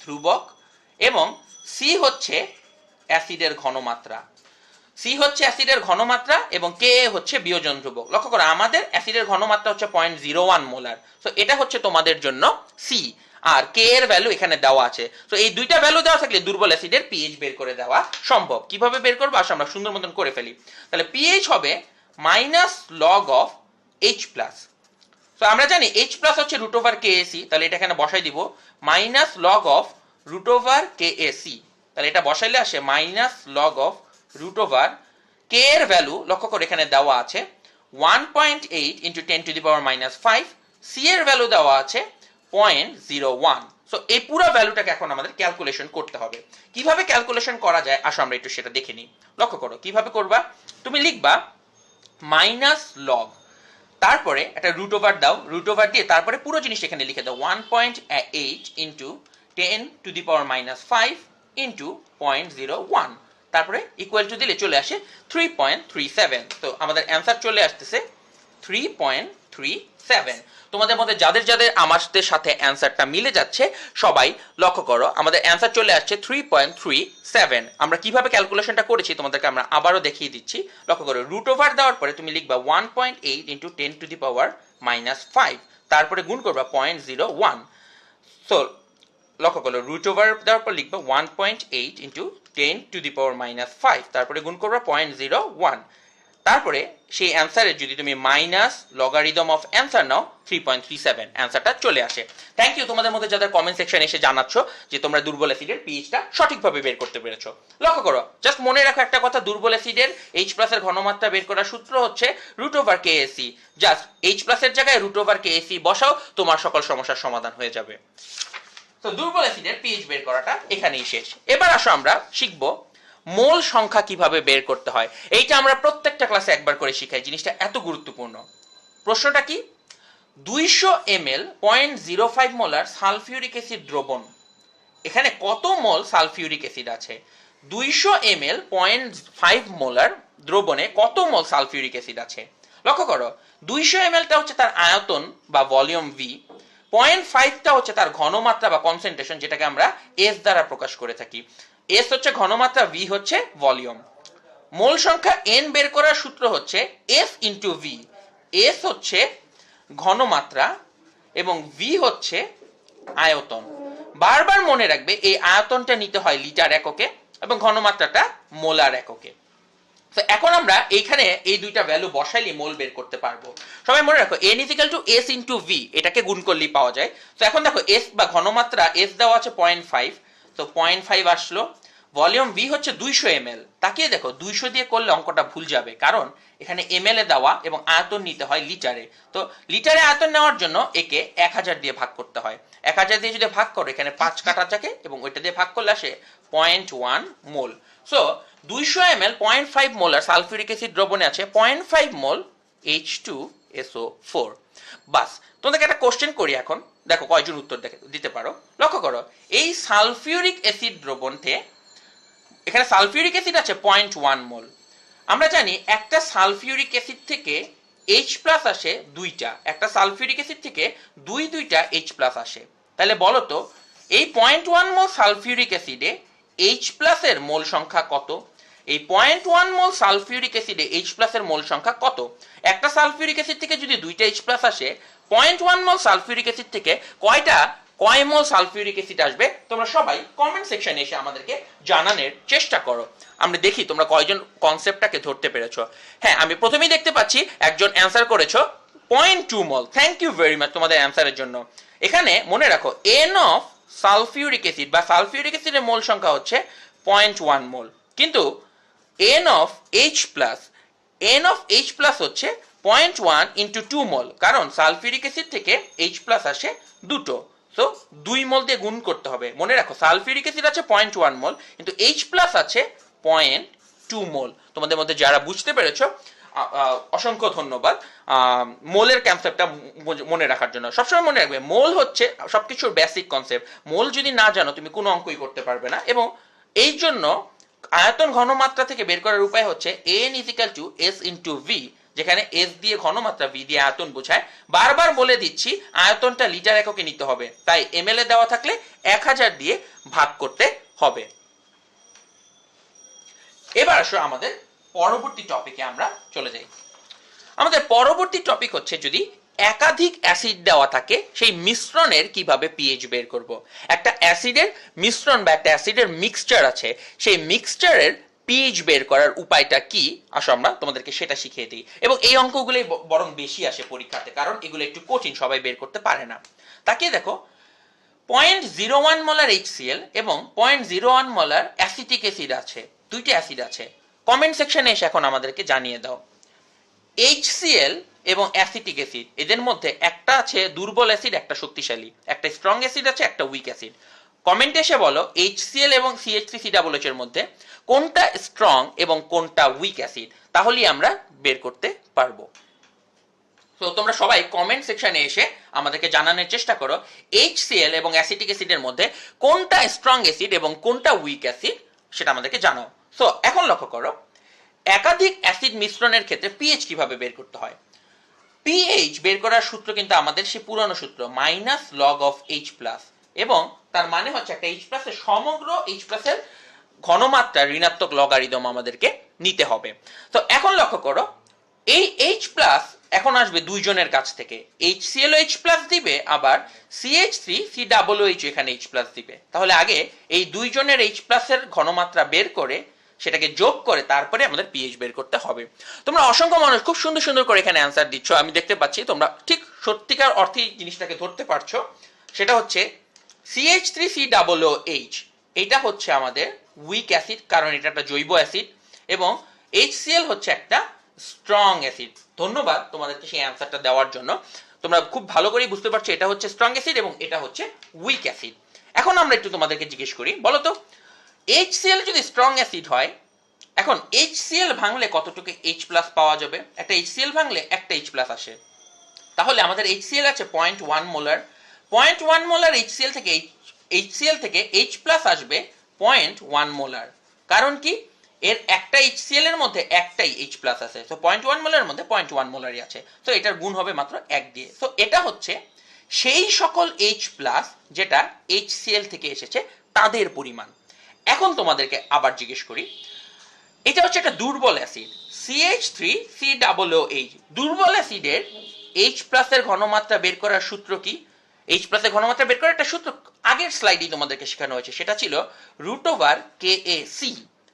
ধ্রুবক, এবং C হচ্ছে অ্যাসিডের ঘনমাত্রা। এবং Ka হচ্ছে বিয়োজন ধ্রুবক। লক্ষ্য করো, আমাদের অ্যাসিডের ঘনমাত্রা হচ্ছে 0.01 মোলার। তো এটা হচ্ছে তোমাদের জন্য C, আর K এর ভ্যালু এখানে দেওয়া আছে। তো এই দুইটা ভ্যালু দেওয়া থাকলে দুর্বল অ্যাসিডের পিএইচ বের করে দেওয়া সম্ভব। কিভাবে বের করবো আসলে আমরা সুন্দর মতন করে ফেলি। তাহলে পিএইচ হবে -log(H+). তো আমরা জানি H+ হচ্ছে √KAC, তাহলে এটা এখানে বসাই দিব -log(√KAC). তাহলে এটা বসাইলে আসে -log(√) K এর ভ্যালু লক্ষ্য করে এখানে দেওয়া আছে 1.8 × 10⁻⁵। C এর ভ্যালু দেওয়া আছে 0.01। সো এই পুরো ভ্যালুটাকে এখন আমাদের ক্যালকুলেশন করতে হবে। কিভাবে ক্যালকুলেশন করা যায় আসো আমরা একটু সেটা দেখে নিই। লক্ষ্য করো কিভাবে করবা। তুমি লিখবা -log, তারপরে একটা √, দাও, √, দিয়ে তারপরে পুরো জিনিসটা এখানে লিখে দাও 1.8 × 10⁻⁵ × 0.01, তারপরে ইকুয়াল টু দিলে চলে আসে 3.37। তো আমাদের অ্যান্সার চলে আসতেছে 3.37। তোমাদের মধ্যে যাদের যাদের আমাদের সাথে অ্যান্সারটা মিলে যাচ্ছে সবাই লক্ষ্য করো, আমাদের অ্যান্সার চলে আসছে 3.37। আমরা কিভাবে ক্যালকুলেশনটা করেছি তোমাদেরকে আমরা আবারও দেখিয়ে দিচ্ছি। লক্ষ্য করো, √, দেওয়ার পরে তুমি লিখবা 1.8 × 10⁻⁵, তারপরে গুণ করবা 0.01। সো লক্ষ্য করো রুট ওভার দেওয়ার পর লিখবো 1.8 ইন্টু 10⁻⁵, তারপরে গুণ করবো 0.01, তারপরে সেই অ্যান্সারের যদি তুমি মাইনাস লগারিদম অফ অ্যান্সার নাও 3.37, অ্যান্সারটা চলে আসে। থ্যাংক ইউ তোমাদের মধ্যে যাদের কমেন্ট সেকশন এসে জানাচ্ছ যে তোমরা দুর্বল অ্যাসিডের পিএইচটা সঠিকভাবে বের করতে পেরেছো। লক্ষ্য করো, জাস্ট মনে রাখো একটা কথা, দুর্বল অ্যাসিডের H+ এর ঘনমাত্রা বের করার সূত্র হচ্ছে √KAC। জাস্ট H+ এর জায়গায় √KAC বসাও, তোমার সকল সমস্যার সমাধান হয়ে যাবে। তো দুর্বল অ্যাসিডের পিএইচ বের করাটা এখানেই শেষ। এবার আসো আমরা শিখবো মোল সংখ্যা কিভাবে বের করতে হয়। এইটা আমরা প্রত্যেকটা ক্লাসে একবার করে শিখাই, জিনিসটা এত গুরুত্বপূর্ণ। প্রশ্নটা কি, 200 ml 0.05 মোলার সালফিউরিক অ্যাসিড দ্রবণ, এখানে কত মোল সালফিউরিক অ্যাসিড আছে? 200 ml 0.5 মোলার দ্রবণে কত মোল সালফিউরিক অ্যাসিড আছে? লক্ষ্য করো, 200 ml টা হচ্ছে তার আয়তন বা ভলিউম ভি, 0.5 টা হচ্ছে তার ঘনমাত্রা বা কনসেন্ট্রেশন, যেটাকে আমরা এস দ্বারা প্রকাশ করে থাকি। এস হচ্ছে ঘনমাত্রা, ভি হচ্ছে ভলিউম। মোল সংখ্যা এন বের করার সূত্র হচ্ছে এফ ইন্টু ভি। এস হচ্ছে ঘনমাত্রা এবং ভি হচ্ছে আয়তন। বারবার মনে রাখবে এই আয়তনটা নিতে হয় লিটার এককে এবং ঘনমাত্রাটা মোলার এককে। তো এখন আমরা এইখানে এই দুইটা ভ্যালু বসাইলে মোল বের করতে পারবো। সবাই মনে রাখো n = s ইন্টু ভি, এটাকে গুণ করলেই পাওয়া যায়। তো এখন দেখো এস বা ঘনমাত্রা এস দেওয়া আছে 0.5, তো 0.5 আসলো। ভলিউম ভি হচ্ছে 200 ml, তাকিয়ে দেখো 200 দিয়ে করলে অঙ্কটা ভুল যাবে, কারণ এখানে ml এ দেওয়া এবং আয়তন নিতে হয় লিটারে। তো লিটারে আয়তন নেওয়ার জন্য একে 1000 দিয়ে ভাগ করতে হয়। 1000 দিয়ে যদি ভাগ করো, এখানে 5 কাটা থাকে এবং ওইটা দিয়ে ভাগ করলে আসে 0.1 মোল। So 200 ml 0.5 molar sulphuric acid দ্রবণে আছে 0.5 মোল H2SO4। বাস, তোমাদেরকে একটা কোশ্চেন করি এখন, দেখো কয়জন উত্তর দিতে পারো। লক্ষ্য করো, এই সালফিউরিক অ্যাসিড দ্রবণে এখানে সালফিউরিক অ্যাসিড আছে 0.1 মোল। আমরা জানি একটা সালফিউরিক অ্যাসিড থেকে H+ আসে দুইটা, একটা সালফিউরিক অ্যাসিড থেকে দুইটা H+ আসে। তাহলে বলো তো এই 0.1 মোল সালফিউরিক অ্যাসিডে H+ এর মোল সংখ্যা কত? এই 0.1 মোল সালফিউরিক অ্যাসিডে H+ এর মোল সংখ্যা কত? একটা সালফিউরিক অ্যাসিড থেকে যদি দুইটা H+ আসে, 0.1 মোল সালফিউরিক অ্যাসিড থেকে কয় মোল সালফিউরিক অ্যাসিড আসবে? তোমরা সবাই কমেন্ট সেকশনে এসে আমাদেরকে জানানোর চেষ্টা করো। আমরা দেখি তোমরা কয়জন কনসেপ্টটাকে ধরতে পেরেছো। হ্যাঁ, আমি প্রথমেই দেখতে পাচ্ছি একজন অ্যান্সার করেছো 0.2 মোল। থ্যাংক ইউ ভেরি মাচ তোমাদের অ্যান্সারের জন্য। এখানে মনে রাখো এন অফ সালফিউরিক অ্যাসিড বা সালফিউরিক অ্যাসিডের মোল সংখ্যা হচ্ছে 0.1 মোল, কিন্তু এন অফ H+ হচ্ছে 0.1 ইন্টু 2 মোল, কারণ সালফিউরিক অ্যাসিড থেকে H+ আসে দুটো, তো 2 মোল দিয়ে গুণ করতে হবে। মনে রাখো সালফিউরিক অ্যাসিড আছে 0.1 মোল, কিন্তু H+ আছে 0.2 মোল। তোমাদের মধ্যে যারা বুঝতে পেরেছো অসংখ্য ধন্যবাদ মোলের কনসেপ্টটা মনে রাখার জন্য। সবসময় মনে রাখবে মোল হচ্ছে সবকিছুর বেসিক কনসেপ্ট। মোল যদি না জানো তুমি কোনো অঙ্কই করতে পারবে না, এবং এই জন্য আয়তন ঘনমাত্রা থেকে বের করার উপায় হচ্ছে n = s ইন্টু ভি, যেখানে s দিয়ে ঘনমাত্রা, v দিয়ে আয়তন বোঝায়। বারবার বলে দিচ্ছি আয়তনটা লিটার এককে নিতে হবে, তাই ml এ দেওয়া থাকলে 1000 দিয়ে ভাগ করতে হবে। এবার আসো আমাদের পরবর্তী টপিকে আমরা চলে যাই। আমাদের পরবর্তী টপিক হচ্ছে যদি একাধিক অ্যাসিড দেওয়া থাকে সেই মিশ্রণের কিভাবে পিএইচ বের করব। একটা অ্যাসিডের মিশ্রণ বা একটা অ্যাসিডের মিক্সচার আছে, সেই মিক্সচারের পিএইচ বের করার উপায়টা কি, আসো আমরা তোমাদেরকে সেটা শিখিয়ে দিই। এবং এই অঙ্কগুলোই বরং বেশি আসে পরীক্ষাতে, কারণ এগুলো একটু কঠিন, সবাই বের করতে পারে না। তাকিয়ে দেখো 0.01 মোলার HCl এবং 0.01 মোলার অ্যাসিটিক অ্যাসিড আছে, দুইটা অ্যাসিড আছে। কমেন্ট সেকশনে এসে এখন আমাদেরকে জানিয়ে দাও HCl এবং অ্যাসিটিক অ্যাসিড, এদের মধ্যে একটা আছে দুর্বল অ্যাসিড, একটা শক্তিশালী, একটা স্ট্রং অ্যাসিড আছে, একটা উইক অ্যাসিড। কমেন্টে এসে বলো HCl এবং CH3COOH এর মধ্যে কোনটা স্ট্রং এবং কোনটা উইক অ্যাসিড, তাহলেই আমরা বের করতে পারবো। তো তোমরা সবাই কমেন্ট সেকশনে এসে আমাদেরকে জানানোর চেষ্টা করো HCl এবং অ্যাসিটিক অ্যাসিডের মধ্যে কোনটা স্ট্রং অ্যাসিড এবং কোনটা উইক অ্যাসিড, সেটা আমাদেরকে জানাও। সো এখন লক্ষ্য করো একাধিক অ্যাসিড মিশ্রণের ক্ষেত্রে পিএইচ কিভাবে বের করতে হয়। পিএইচ বের করার সূত্র কিন্তু আমাদের সেই পুরনো সূত্র -log(H+), এবং তার মানে হচ্ছে একটা H+ এর সমগ্র H+ এর ঘনমাত্রা ঋণাত্মক লগারিদম আমাদেরকে নিতে হবে। তো এখন লক্ষ্য করো এই H+ এখন আসবে দুইজনের কাছ থেকে, HClOH প্লাস দিবে, আবার CH3COOH এখানে H প্লাস দিবে। তাহলে আগে এই দুইজনের H প্লাসের ঘনমাত্রা বের করে সেটাকে যোগ করে তারপরে আমাদের পিএইচ বের করতে হবে। তোমরা অসংখ্য মানুষ খুব সুন্দর সুন্দর করে এখানে অ্যান্সার দিচ্ছ, আমি দেখতে পাচ্ছি তোমরা ঠিক সত্যিকার অর্থে জিনিসটাকে ধরতে পারছো। সেটা হচ্ছে CH3COOH, এটা হচ্ছে আমাদের উইক অ্যাসিড, কারণ এটা একটা জৈব অ্যাসিড, এবং HCl হচ্ছে একটা স্ট্রং অ্যাসিড। ধন্যবাদ তোমাদেরকে সেই অ্যান্সারটা দেওয়ার জন্য। তোমরা খুব ভালো করেই বুঝতে পারছো এটা হচ্ছে স্ট্রং অ্যাসিড এবং এটা হচ্ছে উইক অ্যাসিড। এখন আমরা একটু তোমাদেরকে জিজ্ঞেস করি, বলো তো HCl যদি স্ট্রং অ্যাসিড হয়, এখন HCl ভাঙলে কতটুকু H প্লাস পাওয়া যাবে? একটা HCl ভাঙলে একটা H প্লাস আসে। তাহলে আমাদের HCl আছে 0.1 মোলার, 0.1 মোলার HCl থেকে H প্লাস আসবে 0.1 মোলার। কারণ কি? এর একটা HCl এর মধ্যে একটাই H প্লাস আছে, তো 0.1 মোলার মধ্যে 0.1 মোলারই আছে, তো এটার গুণ হবে মাত্র 1 দিয়ে। তো এটা হচ্ছে সেই সকল H প্লাস যেটা HCl থেকে এসেছে তাদের পরিমাণ। এখন তোমাদেরকে আবার জিজ্ঞেস করি, এটা হচ্ছে একটা দুর্বল অ্যাসিড CH3COOH, দুর্বল অ্যাসিডের H প্লাসের ঘনমাত্রা বের করার সূত্র কি? H প্লাসের ঘনমাত্রা বের করার একটা সূত্র আগের স্লাইডেই তোমাদেরকে শেখানো হয়েছে, সেটা ছিল √KAC,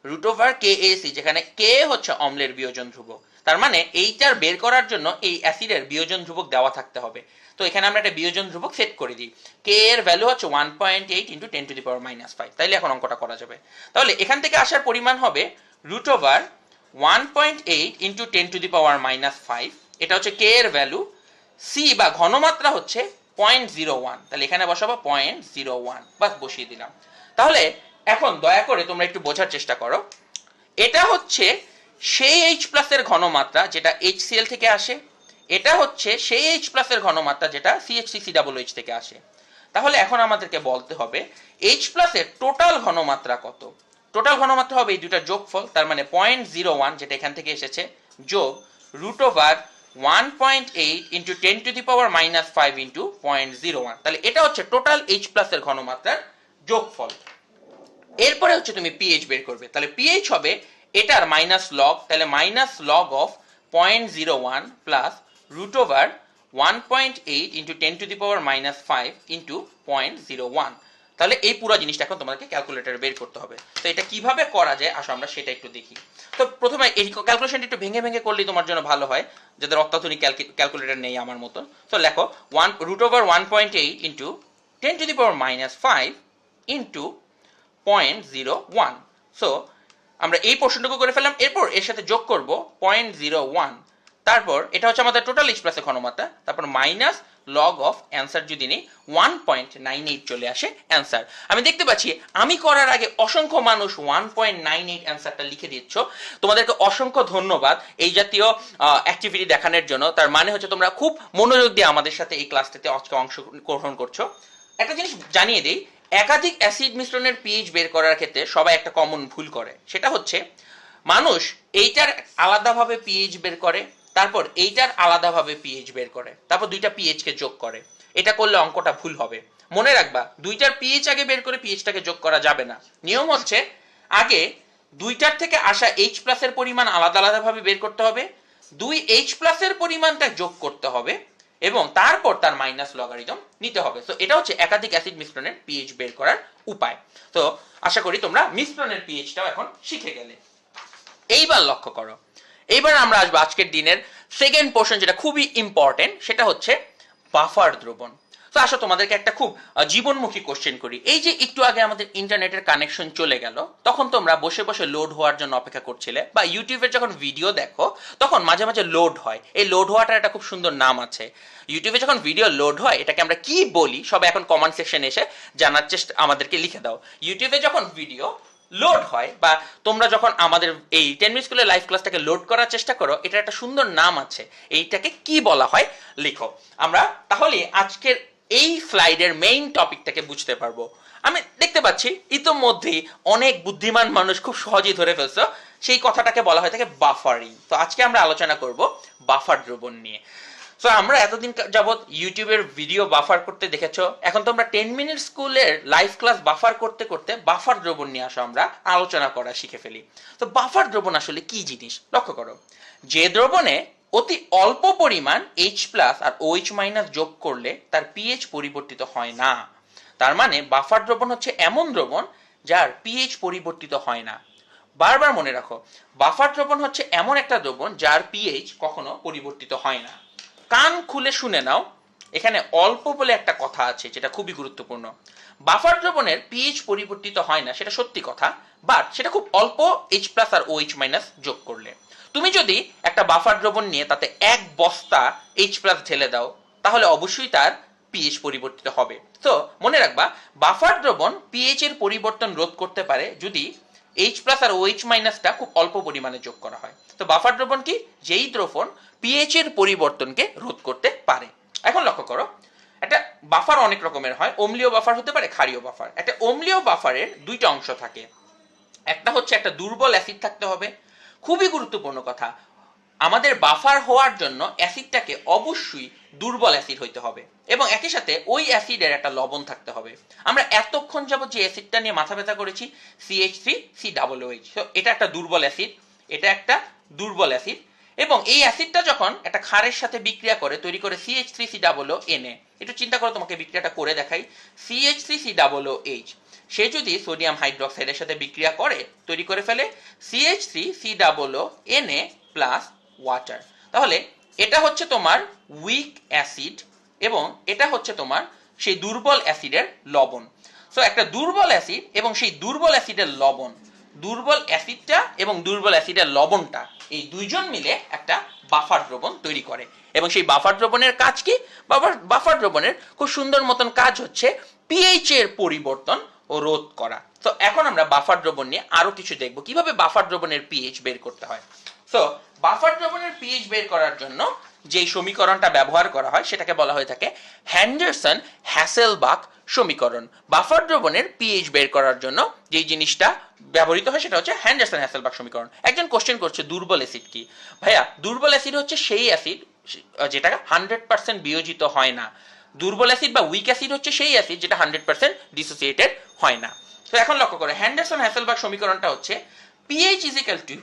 √KAC, যেখানে K হচ্ছে অম্লের বিয়োজন ধ্রুবক। তার মানে এইটার বের করার জন্য এই অ্যাসিডের বিয়োজন ধ্রুবক দেওয়া থাকতে হবে। তো এখানে আমরা একটা বিয়োজন ধ্রুবক সেট করে দিই, K এর ভ্যালু হচ্ছে 1.8 × 10⁻⁻5, তাইলে এখন অঙ্কটা করা যাবে। তাহলে এখান থেকে আসার পরিমাণ হবে √1.8 × 10⁻⁻5, এটা হচ্ছে K এর ভ্যালু, C বা ঘনমাত্রা হচ্ছে 0.01, তাহলে এখানে বসাবো 0.01, বাস বসিয়ে দিলাম। তাহলে এখন দয়া করে তোমরা একটু বোঝার চেষ্টা করো, এটা হচ্ছে সেই H প্লাসের ঘনমাত্রা যেটা HCl থেকে আসে, এটা হচ্ছে সেই H প্লাসের ঘনমাত্রা যেটা CH3COOH থেকে আসে। তাহলে এখন আমাদেরকে বলতে হবে H প্লাসের টোটাল ঘনমাত্রা কত। টোটাল ঘনমাত্রা হবে এই দুটার যোগফল, তার মানে 0.01 যেটা এখান থেকে এসেছে যোগ √1.8 × 10⁻⁻5 × 0.01, তাহলে এটা হচ্ছে টোটাল H প্লাসের ঘনমাত্রার যোগফল। এরপরে হচ্ছে তুমি পিএইচ বের করবে, তাহলে পিএইচ হবে এটার মাইনাস লগ, তাহলে মাইনাস লগ অফ 0.01 প্লাস √1.8 × 10⁻⁻5 × 0.01, তাহলে এই পুরো জিনিসটা এখন তোমাদেরকে ক্যালকুলেটরে বের করতে হবে। তো এটা কিভাবে করা যায় আসো আমরা সেটা একটু দেখি। তো প্রথমে এই ক্যালকুলেশনটা একটু ভেঙে ভেঙে করলেই তোমার জন্য ভালো হয়, যাদের অত্যাধুনিক ক্যালকুলেটর নেই আমার মতো। তো লেখো √1.8 × 10⁻⁻5 × 0.01। সো আমরা এই পোর্শনটুকু করে ফেললাম, এরপর এর সাথে যোগ করব 0.01, তারপর এটা হচ্ছে আমাদের টোটাল H প্লাসের ঘনমাত্রা, তারপর মাইনাস লগ অফ অ্যান্সার যদি নেই 1.98 চলে আসে অ্যান্সার। আমি দেখতে পাচ্ছি আমি করার আগে অসংখ্য মানুষ 1.98 অ্যান্সারটা লিখে দিচ্ছ, তোমাদেরকে অসংখ্য ধন্যবাদ এই জাতীয় অ্যাক্টিভিটি দেখানোর জন্য। তার মানে হচ্ছে তোমরা খুব মনোযোগ দিয়ে আমাদের সাথে এই ক্লাসটাতে আজকে অংশগ্রহণ করছো। একটা জিনিস জানিয়ে দিই, একাধিক অ্যাসিড মিশ্রণের পিএইচ বের করার ক্ষেত্রে সবাই একটা কমন ভুল করে, সেটা হচ্ছে মানুষ এইটার আলাদাভাবে পিএইচ বের করে, তারপর এইটার আলাদাভাবে পিএইচ বের করে, তারপর দুইটা পিএইচ কে যোগ করে। এটা করলে অঙ্কটা ভুল হবে। মনে রাখবা দুইটার পিএইচ আগে বের করে পিএইচটাকে যোগ করা যাবে না। নিয়ম হচ্ছে আগে দুইটার থেকে আসা H প্লাসের পরিমাণ আলাদা আলাদাভাবে বের করতে হবে, 2 H প্লাসের পরিমাণটা যোগ করতে হবে এবং তারপর তার মাইনাস লগারিদম নিতে হবে। তো এটা হচ্ছে একাধিক অ্যাসিড মিশ্রণের পিএইচ বের করার উপায়। তো আশা করি তোমরা মিশ্রণের পিএইচটাও এখন শিখে গেলে। এইবার লক্ষ্য করো, এইবার আমরা আসবো আজকের দিনের সেকেন্ড পোর্শন, যেটা খুবই ইম্পর্টেন্ট, সেটা হচ্ছে বাফার দ্রবণ। তো আসো তোমাদেরকে একটা খুব জীবনমুখী কোশ্চেন করি। এই যে একটু আগে আমাদের ইন্টারনেটের কানেকশন চলে গেল, তখন তোমরা বসে বসে লোড হওয়ার জন্য অপেক্ষা করছিলে, বা ইউটিউবের যখন ভিডিও দেখো তখন মাঝে মাঝে লোড হয়। এই লোড হওয়াটার একটা খুব সুন্দর নাম আছে। ইউটিউবে যখন ভিডিও লোড হয় এটাকে আমরা কি বলি সবাই এখন কমেন্ট সেকশনে এসে জানার চেষ্টা আমাদেরকে লিখে দাও। ইউটিউবে যখন ভিডিও লোড হয় বা তোমরা যখন আমাদের এই 10 মিনিট স্কুলের লাইভ ক্লাসটাকে লোড করার চেষ্টা করো, এটার একটা সুন্দর নাম আছে, এইটাকে কি বলা হয় লিখো। আমরা তাহলে আজকের এই স্লাইডের মেইন টপিকটাকে বুঝতে পারবো। আমি দেখতে পাচ্ছি ইতোমধ্যেই অনেক বুদ্ধিমান মানুষ খুব সহজেই ধরে ফেলছো, সেই কথাটাকে বলা হয় থাকে বাফারিং। তো আজকে আমরা আলোচনা করব বাফার দ্রবণ নিয়ে। সো আমরা এতদিন যাবত ইউটিউবের ভিডিও বাফার করতে দেখেছো, এখন তোমরা 10 মিনিট স্কুলের লাইভ ক্লাস বাফার করতে করতে বাফার দ্রবণ নিয়ে আসো আমরা আলোচনা করা শিখে ফেলি। তো বাফার দ্রবণ আসলে কি জিনিস লক্ষ্য করো, যে দ্রবণে অতি অল্প পরিমাণ H প্লাস আর OH মাইনাস যোগ করলে তার পিএইচ পরিবর্তিত হয় না। তার মানে বাফার দ্রবণ হচ্ছে এমন দ্রবণ যার পিএইচ পরিবর্তিত হয় না। বারবার মনে রাখো, বাফার দ্রবণ হচ্ছে এমন একটা দ্রবণ যার পিএইচ কখনো পরিবর্তিত হয় না। কান খুলে শুনে নাও, এখানে অল্প বলে একটা কথা আছে যেটা খুবই গুরুত্বপূর্ণ। বাফার দ্রবণের পিএইচ পরিবর্তিত হয় না সেটা সত্যি কথা, বাট সেটা খুব অল্প H প্লাস আর OH মাইনাস যোগ করলে। তুমি যদি একটা বাফার দ্রবণ নিয়ে তাতে 1 বস্তা H প্লাস ঢেলে দাও, তাহলে অবশ্যই তার পিএইচ পরিবর্তিত হবে। তো মনে রাখবা, বাফার দ্রবণ পিএইচ এর পরিবর্তন রোধ করতে পারে যদি H প্লাস আর OH মাইনাসটা খুব অল্প পরিমাণে যোগ করা হয়। তো বাফার দ্রবণ কি? যেই দ্রবণ পিএইচ এর পরিবর্তনকে রোধ করতে পারে। এখন লক্ষ্য করো, একটা বাফার অনেক রকমের হয়। অম্লীয় বাফার হতে পারে, ক্ষারীয় বাফার। একটা অম্লীয় বাফারের দুইটা অংশ থাকে। একটা হচ্ছে একটা দুর্বল অ্যাসিড থাকতে হবে। খুবই গুরুত্বপূর্ণ কথা, আমাদের বাফার হওয়ার জন্য অ্যাসিডটাকে অবশ্যই দুর্বল অ্যাসিড হইতে হবে এবং একই সাথে ওই অ্যাসিডের একটা লবণ থাকতে হবে। আমরা এতক্ষণ যাবত যে অ্যাসিডটা নিয়ে মাথা ব্যথা করেছি, CH3COOH, তো এটা একটা দুর্বল অ্যাসিড, এটা একটা দুর্বল অ্যাসিড। এবং এই অ্যাসিডটা যখন একটা ক্ষারের সাথে বিক্রিয়া করে তৈরি করে CH3COONA। একটু চিন্তা করো, তোমাকে বিক্রিয়াটা করে দেখাই। CH3COOH সে যদি সোডিয়াম হাইড্রোক্সাইডের সাথে বিক্রিয়া করে তৈরি করে ফেলে CH3COONA প্লাস ওয়াটার, তাহলে এটা হচ্ছে তোমার উইক অ্যাসিড এবং এটা হচ্ছে তোমার সেই দুর্বল অ্যাসিডের লবণ। সো একটা দুর্বল অ্যাসিড এবং সেই দুর্বল অ্যাসিডের লবণ, দুর্বল অ্যাসিডটা এবং দুর্বল অ্যাসিডের লবণটা, এই দুইজন মিলে একটা বাফার দ্রবণ তৈরি করে। এবং সেই বাফার দ্রবণের কাজ কি? বাফার দ্রবণের খুব সুন্দর মতন কাজ হচ্ছে পিএইচ এর পরিবর্তন ও রোধ করা। তো এখন আমরা বাফার দ্রবণ নিয়ে আরো কিছু দেখব, কিভাবে বাফার দ্রবণের পিএইচ বের করতে হয়। সো বাফার দ্রবণের পিএইচ বের করার জন্য যে সমীকরণটা ব্যবহার করা হয় সেটাকে বলা হয়ে থাকে হ্যান্ডারসন হ্যাসেলবাখ সমীকরণ। বাফার দ্রবণের পিএইচ বের করার জন্য যে জিনিসটা ব্যবহৃত হয় সেটা হচ্ছে হ্যান্ডারসন হ্যাসেলবাখ সমীকরণ। একজন কোশ্চেন করছে দুর্বল অ্যাসিড কি? ভাইয়া, দুর্বল অ্যাসিড হচ্ছে সেই অ্যাসিড যেটা 100% বিয়োজিত হয় না। দুর্বল অ্যাসিড বা উইক অ্যাসিড হচ্ছে সেই অ্যাসিড যেটা 100% ডিসোসিয়েটেড হয় না। তো এখন লক্ষ্য করো, হ্যান্ডারসন হ্যাসেলবাখ সমীকরণটা হচ্ছে pH is equal to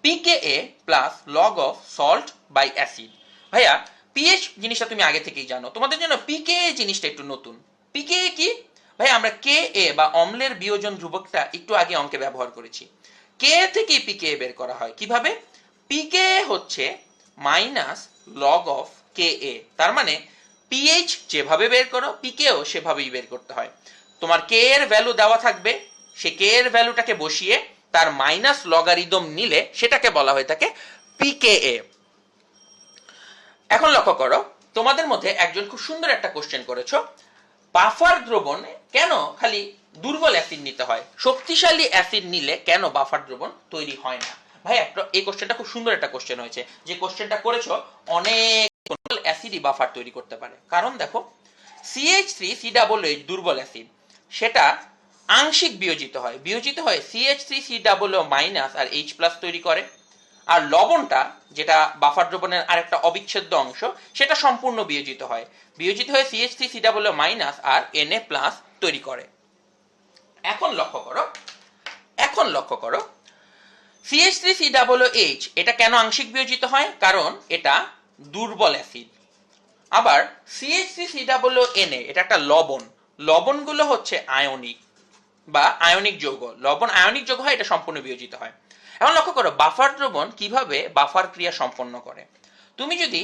pKa plus log of salt by acid। ভাইয়া, pH জিনিসটা তুমি আগে থেকেই জানো, তোমাদের জন্য pKa জিনিসটা একটু নতুন। pKa কি? ভাই, আমরা Ka বা অম্লের বিয়োজন ধ্রুবকটা একটু আগে অঙ্কে ব্যবহার করেছি। Ka থেকে pKa বের করা হয় কিভাবে? pKa হচ্ছে মাইনাস লগ অফ Ka। তার মানে pH যেভাবে বের করো pKa ও সেভাবেই বের করতে হয়। তোমার Ka এর ভ্যালু দেওয়া থাকবে, সে Ka এর ভ্যালুটাকে বসিয়ে তার মাইনাস লগারিদম নিলে সেটাকে বলা হয়ে থাকে pKa। এখন লক্ষ্য করো, তোমাদের মধ্যে একজন খুব সুন্দর একটা কোশ্চেন করেছো, বাফার দ্রবণ কেন খালি দুর্বল অ্যাসিড নিতে হয়, শক্তিশালী অ্যাসিড নিলে কেন বাফার দ্রবণ তৈরি হয় না? ভাই, এই কোশ্চেনটা খুব সুন্দর একটা কোশ্চেন হয়েছে। যে কোশ্চেনটা করেছো, অনেক অ্যাসিডই বাফার তৈরি করতে পারে। কারণ দেখো, CH3COOH দুর্বল অ্যাসিড, সেটা আংশিক বিয়োজিত হয়, CH3COO মাইনাস আর H প্লাস তৈরি করে। আর লবণটা, যেটা বাফার দ্রবণের আরেকটা অবিচ্ছেদ্য অংশ, সেটা সম্পূর্ণ বিয়োজিত হয়, হয়ে CH3COO মাইনাস আর Na প্লাস তৈরি করে। এখন লক্ষ্য করো CH3COOH এটা কেন আংশিক বিয়োজিত হয়? কারণ এটা দুর্বল অ্যাসিড। আবার CH3COONA এটা একটা লবণ, লবণগুলো হচ্ছে আয়নিক বা আয়নিক যৌগ। লবণ আয়নিক যৌগ হয়, এটা সম্পূর্ণ বিয়োজিত হয়। এখন লক্ষ্য করো, বাফার দ্রবণ কিভাবে বাফার ক্রিয়া সম্পন্ন করে। তুমি যদি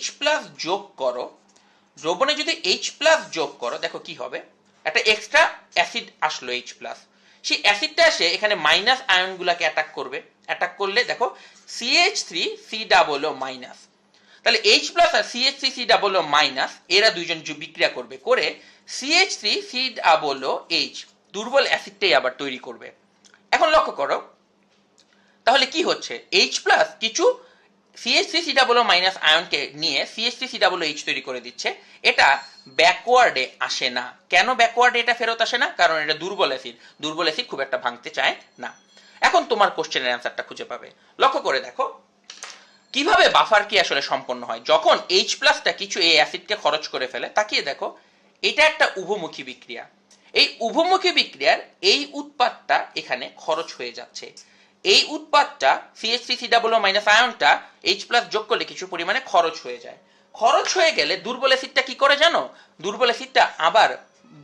H প্লাস যোগ করো, দ্রবণে যদি H প্লাস যোগ করো, দেখো কি হবে, একটা এক্সট্রা অ্যাসিড আসলো H প্লাস, সেই অ্যাসিডটা এসে এখানে মাইনাস আয়নগুলোকে অ্যাটাক করবে। অ্যাটাক করলে দেখো CH3COO মাইনাস, তাহলে H প্লাস আর CH3COO মাইনাস এরা দুইজন বিক্রিয়া করবে, করে CH3COOH দুর্বল অ্যাসিডটাই আবার তৈরি করবে। এখন লক্ষ্য করো, তাহলে কি হচ্ছে, H প্লাস কিছু CH3COO মাইনাস আয়নকে নিয়ে CH3COOH তৈরি করে দিচ্ছে। এটা ব্যাকওয়ার্ডে আসে না। কেন ব্যাকওয়ার্ডে এটা ফেরত আসে না? কারণ এটা দুর্বল অ্যাসিড, দুর্বল অ্যাসিড খুব একটা ভাঙতে চায় না। এখন তোমার কোশ্চেনের অ্যান্সারটা খুঁজে পাবে। লক্ষ্য করে দেখো কিভাবে বাফার কি আসলে সম্পন্ন হয়। যখন H প্লাসটা কিছু এই অ্যাসিডকে খরচ করে ফেলে, তাকিয়ে দেখো, এটা একটা উভমুখী বিক্রিয়া। এই উভমুখী বিক্রিয়ার এই উৎপাদটা এখানে খরচ হয়ে যাচ্ছে। এই উৎপাদটা CH3COO মাইনাস আয়নটা H প্লাস যোগ করলে কিছু পরিমাণে খরচ হয়ে যায়। খরচ হয়ে গেলে দুর্বল অ্যাসিডটা কি করে জানো? দুর্বল অ্যাসিডটা আবার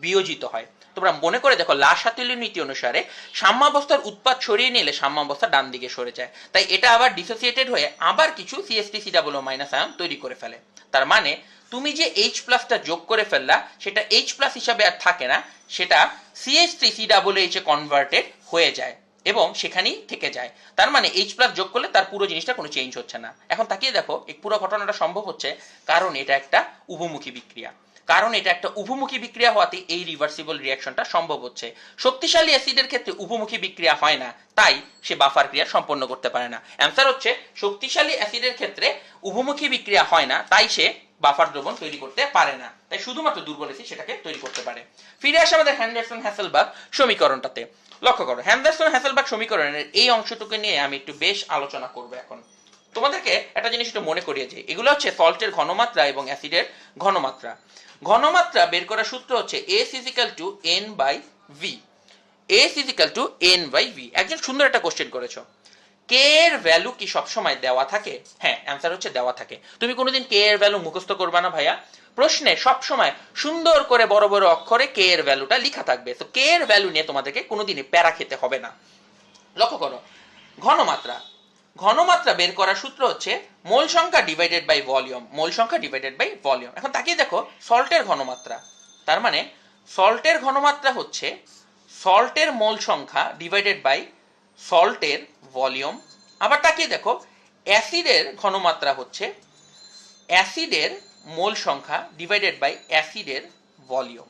বিয়োজিত হয়। তোমরা মনে করে দেখো, লাসাতিলীয় নীতি অনুসারে সাম্যাবস্থার উৎপাদ সরিয়ে নিলে সাম্যাবস্থা ডান দিকে সরে যায়, তাই এটা আবার ডিসোসিয়েটেড হয়ে আবার কিছু CH3COO মাইনাস আয়ন তৈরি করে ফেলে। তার মানে তুমি যে H প্লাসটা যোগ করে ফেললা সেটা H প্লাস হিসাবে আর থাকে না, সেটা CH3COOH এ কনভার্টেড হয়ে যায় এবং সেখানেই থেকে যায়। তার মানে H প্লাস যোগ করলে তার পুরো জিনিসটা কোনো চেঞ্জ হচ্ছে না। এখন তাকিয়ে দেখো, এই পুরো ঘটনাটা সম্ভব হচ্ছে কারণ এটা একটা উভমুখী বিক্রিয়া। কারণ এটা একটা উভমুখী বিক্রিয়া হওয়াতে এই রিভার্সিবল রিঅ্যাকশনটা সম্ভব হচ্ছে। শক্তিশালী অ্যাসিডের ক্ষেত্রে উভমুখী বিক্রিয়া হয় না, তাই সে বাফার ক্রিয়া সম্পন্ন করতে পারে না। অ্যান্সার হচ্ছে শক্তিশালী অ্যাসিডের ক্ষেত্রে উভমুখী বিক্রিয়া হয় না, তাই সে বাফার দ্রবণ তৈরি করতে পারে না, তাই শুধুমাত্র দুর্বল অ্যাসিড সেটাকে তৈরি করতে পারে। ফিরে আসে আমাদের হ্যান্ডারসন হ্যাসেলবাগ সমীকরণটাতে। লক্ষ্য করো, হ্যান্ডারসন হ্যাসেলবাগ সমীকরণের এই অংশটুকু নিয়ে আমি একটু বেশ আলোচনা করবো। এখন তোমাদেরকে একটা জিনিস একটু মনে করিয়ে যে এগুলো হচ্ছে সল্টের ঘনমাত্রা এবং অ্যাসিডের ঘনমাত্রা। ঘনমাত্রা বের করার সূত্র হচ্ছে S = N/V। S = N/V। একজন সুন্দর একটা কোশ্চেন করেছো, কে এর ভ্যালু কি সবসময় দেওয়া থাকে? হ্যাঁ, অ্যান্সার হচ্ছে দেওয়া থাকে। তুমি কোনোদিন কে এর ভ্যালু মুখস্থ করবে না ভাইয়া। প্রশ্নে সবসময় সুন্দর করে বড় বড় অক্ষরে কে এর ভ্যালুটা লেখা থাকবে। তো কে এর ভ্যালু নিয়ে তোমাদেরকে কোনোদিনই প্যারা খেতে হবে না। লক্ষ্য করো, ঘনমাত্রা। ঘনমাত্রা বের করার সূত্র হচ্ছে মোল সংখ্যা ডিভাইডেড বাই ভলিউম। মোল সংখ্যা ডিভাইডেড বাই ভলিউম। এখন তাকিয়ে দেখো, সল্টের ঘনমাত্রা, তার মানে সল্টের ঘনমাত্রা হচ্ছে সল্টের মোল সংখ্যা ডিভাইডেড বাই সল্টের ভলিউম। আবার তাকিয়ে দেখো, অ্যাসিডের ঘনমাত্রা হচ্ছে অ্যাসিডের মোল সংখ্যা ডিভাইডেড বাই অ্যাসিডের ভলিউম।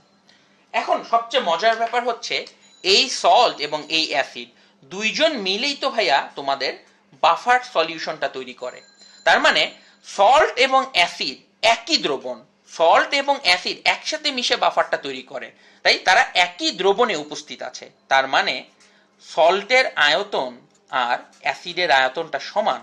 এখন সবচেয়ে মজার ব্যাপার হচ্ছে এই সল্ট এবং এই অ্যাসিড দুইজন মিলেই তো ভাইয়া তোমাদের বাফার সলিউশনটা তৈরি করে। তার মানে সল্ট এবং অ্যাসিড একই দ্রবণ, সল্ট এবং অ্যাসিড একসাথে মিশে বাফারটা তৈরি করে, তাই তারা একই দ্রবণে উপস্থিত আছে। তার মানে সল্টের আয়তন আর অ্যাসিডের আয়তনটা সমান।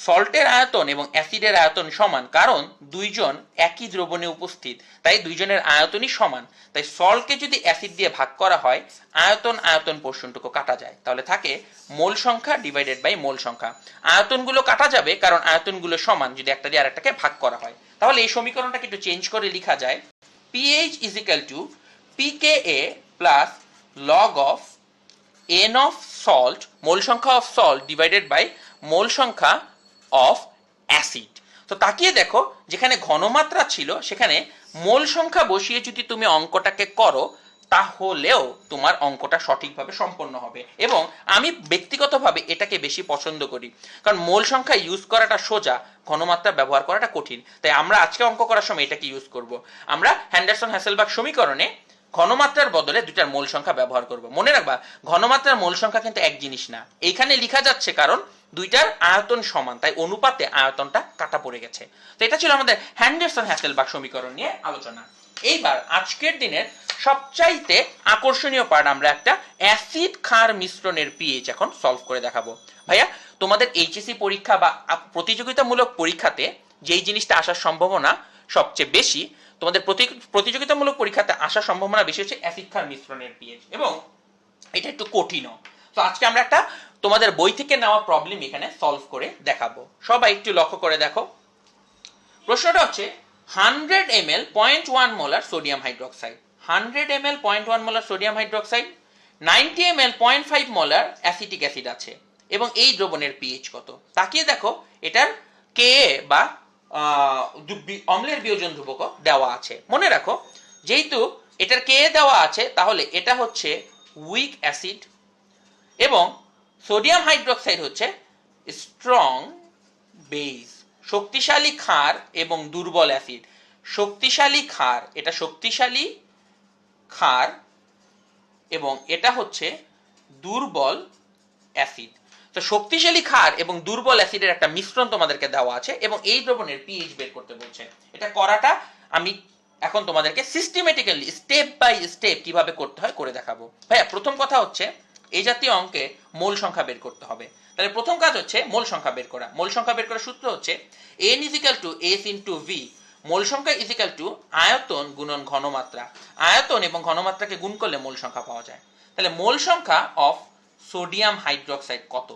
সল্টের আয়তন এবং অ্যাসিডের আয়তন সমান, কারণ দুইজন একই দ্রবণে উপস্থিত, তাই দুইজনের আয়তনই সমান। তাই সল্টকে যদি অ্যাসিড দিয়ে ভাগ করা হয়, আয়তন আয়তন পোর্শনটুকু কাটা যায়, তাহলে থাকে মোল সংখ্যা ডিভাইডেড বাই মোল সংখ্যা। আয়তনগুলো কাটা যাবে কারণ আয়তনগুলো সমান যদি একটা দিয়ে আরেকটাকে ভাগ করা হয়। তাহলে এই সমীকরণটাকে একটু চেঞ্জ করে লেখা যায় pH = pKa plus log of n of salt, mole সংখ্যা of salt divided by mole সংখ্যা অফ অ্যাসিড। তো তাকিয়ে দেখো, যেখানে ঘনমাত্রা ছিল সেখানে মোল সংখ্যা বসিয়ে যদি তুমি অঙ্কটাকে করো তাহলেও তোমার অঙ্কটা সঠিকভাবে সম্পন্ন হবে। এবং আমি ব্যক্তিগতভাবে এটাকে বেশি পছন্দ করি, কারণ মোল সংখ্যা ইউজ করাটা সোজা, ঘনমাত্রা ব্যবহার করাটা কঠিন। তাই আমরা আজকে অঙ্ক করার সময় এটাকে ইউজ করব। আমরা হ্যান্ডারসন হ্যাসেলবাগ সমীকরণে ঘনমাত্রার বদলে দুইটার মোল সংখ্যা ব্যবহার করব। মনে রাখবা, ঘনমাত্রার মোল সংখ্যা কিন্তু এক জিনিস না। এইখানে লেখা যাচ্ছে কারণ দুইটার আয়তন সমান, তাই অনুপাতে আয়তনটা কাটা পড়ে গেছে। তো এটা ছিল আমাদের হ্যান্ডারসন হ্যাসেলবাগ সমীকরণ নিয়ে আলোচনা। এইবার আজকের দিনের সবচাইতে আকর্ষণীয় পার্ট, আমরা একটা অ্যাসিড ক্ষার মিশ্রণের পিএইচ এখন সলভ করে দেখাবো। ভাইয়া, তোমাদের এইচএসসি পরীক্ষা বা প্রতিযোগিতামূলক পরীক্ষাতে যেই জিনিসটা আসার সম্ভাবনা সবচেয়ে বেশি, তোমাদের প্রতিযোগিতামূলক পরীক্ষাতে আসার সম্ভাবনা বেশি হচ্ছে অ্যাসিড ক্ষার মিশ্রণের পিএইচ, এবং এটা একটু কঠিনও। তো আজকে আমরা একটা তোমাদের বই থেকে নেওয়া প্রবলেম এখানে সলভ করে দেখাবো। সবাই একটু লক্ষ্য করে দেখো। প্রশ্নটা হচ্ছে 100 ml 0.1 molar sodium hydroxide, 100 ml 0.1 molar sodium hydroxide, 90 ml 0.5 molar acetic acid আছে, এবং এই দ্রবণের পিএইচ কত? তাকিয়ে দেখো, এটার কে বা অম্লের বিয়োজন ধ্রুবক দেওয়া আছে। মনে রাখো, যেহেতু এটার কে দেওয়া আছে, তাহলে এটা হচ্ছে উইক অ্যাসিড এবং সোডিয়াম হাইড্রোক্সাইড হচ্ছে স্ট্রং বেস, শক্তিশালী ক্ষার এবং দুর্বল অ্যাসিড। শক্তিশালী ক্ষার, এটা শক্তিশালী ক্ষার এবং এটা হচ্ছে দুর্বল অ্যাসিড। তো শক্তিশালী ক্ষার এবং দুর্বল অ্যাসিডের একটা মিশ্রণ তোমাদেরকে দেওয়া আছে এবং এই দ্রবণের পিএইচ বের করতে বলছে। এটা করাটা আমি এখন তোমাদেরকে সিস্টেমেটিক্যালি স্টেপ বাই স্টেপ কিভাবে করতে হয় করে দেখাবো। ভাইয়া, প্রথম কথা হচ্ছে এই জাতীয় অঙ্কে মোল সংখ্যা বের করতে হবে। তাহলে প্রথম কাজ হচ্ছে মোল সংখ্যা বের করা। মোল সংখ্যা বের করার সূত্র হচ্ছে n = S × V। মোল সংখ্যা আয়তন গুণন ঘনমাত্রা। আয়তন এবং ঘনমাত্রাকে গুণ করলে মোল সংখ্যা পাওয়া যায়। তাহলে মোল সংখ্যা অফ সোডিয়াম হাইড্রোক্সাইড কত?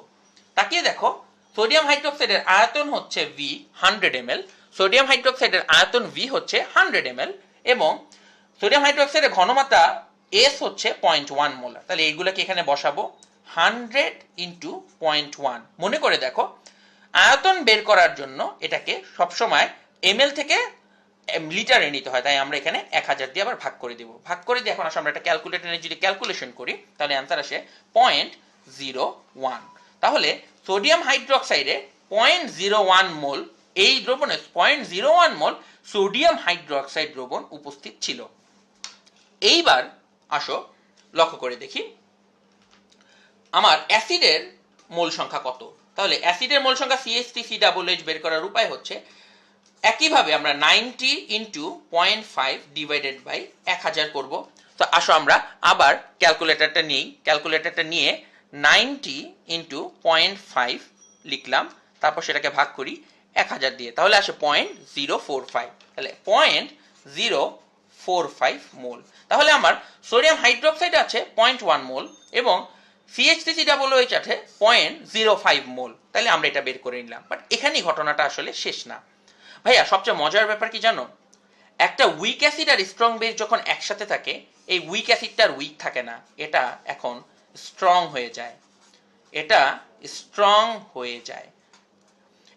তাকিয়ে দেখো সোডিয়াম হাইড্রোক্সাইডের আয়তন হচ্ছে V 100 ml, সোডিয়াম হাইড্রোক্সাইডের আয়তন V হচ্ছে 100 ml এবং সোডিয়াম হাইড্রোক্সাইডের ঘনমাত্রা S হচ্ছে 0.1 মোলার। তাহলে এইগুলোকে এখানে বসাবো 100 ইন্টু 0.1। মনে করে দেখো আয়তন বের করার জন্য এটাকে সবসময় ml থেকে লিটারে নিতে হয়, তাই আমরা এখানে 1000 দিয়ে আবার ভাগ করে দেব। ভাগ করে দিয়ে এখন আসলে আমরা একটা ক্যালকুলেটরে যদি ক্যালকুলেশন করি তাহলে অ্যান্সার আসে 0.01। তাহলে সোডিয়াম হাইড্রোক্সাইডে 0.01 মোল, এই দ্রবণে 0.01 মোল সোডিয়াম হাইড্রোক্সাইড দ্রবণ উপস্থিত ছিল। এইবার আসো লক্ষ্য করে দেখি আমার অ্যাসিডের মোল সংখ্যা কত। তাহলে অ্যাসিডের মোল সংখ্যা CH3COOH বের করার উপায় হচ্ছে একইভাবে আমরা 90 ইন্টু 0.5 ডিভাইডেড বাই 1000 করব। তো আসো আমরা আবার ক্যালকুলেটরটা নিয়ে 90 ইন্টু 0.5 লিখলাম, তারপর সেটাকে ভাগ করি 1000 দিয়ে, তাহলে আসে 0.045। তাহলে 0.045 মোল। তাহলে আমার সোডিয়াম হাইড্রোক্সাইড আছে 0.1 মোল এবং CH3COOH আছে 0.05 মোল। তাহলে আমরা এটা বের করে নিলাম। বাট এখানেই ঘটনাটা আসলে শেষ না ভাইয়া। সবচেয়ে মজার ব্যাপার কি জানো, একটা উইক অ্যাসিড আর স্ট্রং বেস যখন একসাথে থাকে, এই উইক অ্যাসিডটা আর উইক থাকে না, এটা এখন স্ট্রং হয়ে যায়।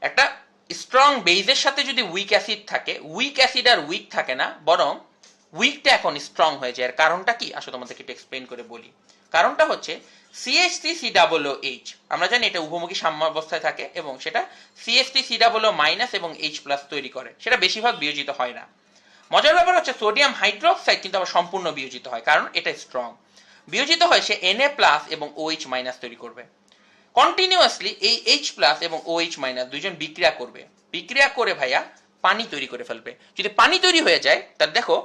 একটা স্ট্রং বেজের সাথে যদি উইক অ্যাসিড থাকে, উইক অ্যাসিড আর উইক থাকে না, বরং উইকটা এখন স্ট্রং হয়ে যায়। এর কারণটা কি আসলে তোমাদেরকে একটু এক্সপ্লেইন করে বলি। কারণটা হচ্ছে CH3COOH, আমরা জানি এটা উভমুখী সাম্যাবস্থায় থাকে এবং সেটা CH3COO- এবং H+ তৈরি করে, সেটা বেশিরভাগ বিয়োজিত হয় না। মজার ব্যাপার হচ্ছে সোডিয়াম হাইড্রোক্সাইড কিন্তু আবার সম্পূর্ণ বিয়োজিত হয়, কারণ এটা স্ট্রং। বিয়োজিত হয় সে Na+ এবং OH- তৈরি করবে। কন্টিনিউয়াসলি এই H+ এবং OH- দুইজন বিক্রিয়া করে ভাইয়া পানি তৈরি করে ফেলবে। যদি পানি তৈরি হয়ে যায় তাহলে দেখো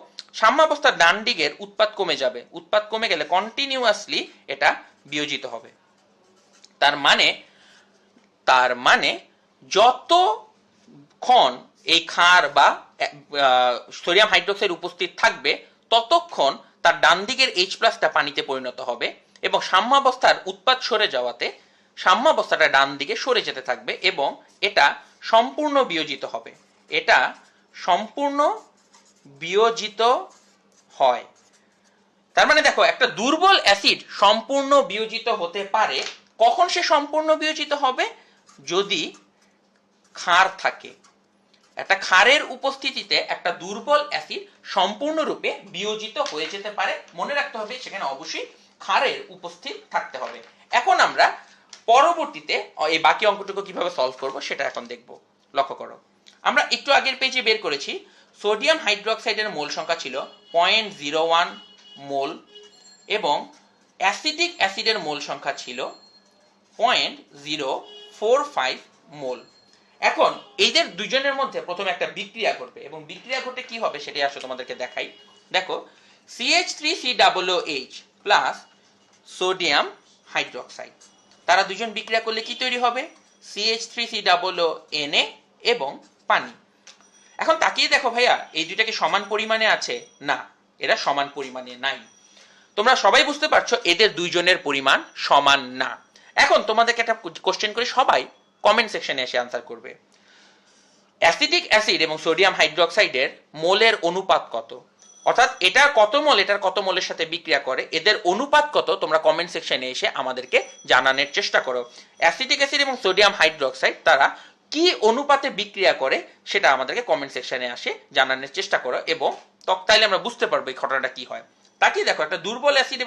সাম্যাবস্থার ডান দিকের উৎপাদ কমে যাবে। উৎপাদ কমে গেলে কন্টিনিউয়াসলি এটা বিয়োজিত হবে। তার মানে যতক্ষণ এই ক্ষার বা সোডিয়াম হাইড্রোক্সাইড উপস্থিত থাকবে ততক্ষণ তার ডান দিকের H+টা পানিতে পরিণত হবে এবং সাম্যাবস্থার উৎপাদ সরে যাওয়াতে সাম্যাবস্থাটা ডান দিকে সরে যেতে থাকবে এবং এটা সম্পূর্ণ বিয়োজিত হবে। হয়। তার মানে দেখো একটা দুর্বল অ্যাসিড সম্পূর্ণ বিয়োজিত হতে পারে। কখন সে সম্পূর্ণ বিয়োজিত হবে? যদি ক্ষার থাকে। একটা ক্ষারের উপস্থিতিতে একটা দুর্বল অ্যাসিড সম্পূর্ণরূপে বিয়োজিত হয়ে যেতে পারে। মনে রাখতে হবে সেখানে অবশ্যই ক্ষারের উপস্থিত থাকতে হবে। এখন আমরা পরবর্তীতে এই বাকি অঙ্কটুকু কিভাবে সলভ করব সেটা এখন দেখব। লক্ষ্য করো, আমরা একটু আগের পেজে বের করেছি সোডিয়াম হাইড্রোক্সাইডের মোল সংখ্যা ছিল 0.01 মোল এবং অ্যাসিডিক অ্যাসিডের মোল সংখ্যা ছিল 0.045 মোল। এখন এইদের দুজনের মধ্যে প্রথমে একটা বিক্রিয়া ঘটবে এবং বিক্রিয়া ঘটে কি হবে সেটাই আসলে তোমাদেরকে দেখাই। দেখো CH3COOH প্লাস সোডিয়াম হাইড্রোক্সাইড, তারা দুজন বিক্রিয়া করলে কি তৈরি হবে? CH3COONA এবং পানি। এখন তাকিয়ে দেখো ভাইয়া, এই দুইটা কি সমান পরিমাণে আছে? না, এরা সমান পরিমাণে নাই। তোমরা সবাই বুঝতে পারছো এদের দুইজনের পরিমাণ সমান না। এখন তোমাদেরকে একটা কোশ্চেন করে সবাই কমেন্ট সেকশনে এসে আনসার করবে। অ্যাসিডিক অ্যাসিড এবং সোডিয়াম হাইড্রোক্সাইডের মোলের অনুপাত কত? অর্থাৎ এটার কত মোল এটার কত মোলের সাথে বিক্রিয়া করে, এদের অনুপাত কত তোমরা কমেন্ট সেকশনে এসে আমাদেরকে জানানোর চেষ্টা করো। অ্যাসিডিক অ্যাসিড এবং সোডিয়াম হাইড্রোক্সাইড তারা কি অনুপাতে বিক্রিয়া করে সেটা আমাদেরকে কমেন্ট সেকশনে আসে জানানোর চেষ্টা করো এবং তাইলে আমরা বুঝতে পারবো এই ঘটনাটা কি হয়। তাকিয়ে দেখো, একটা দুর্বল অ্যাসিড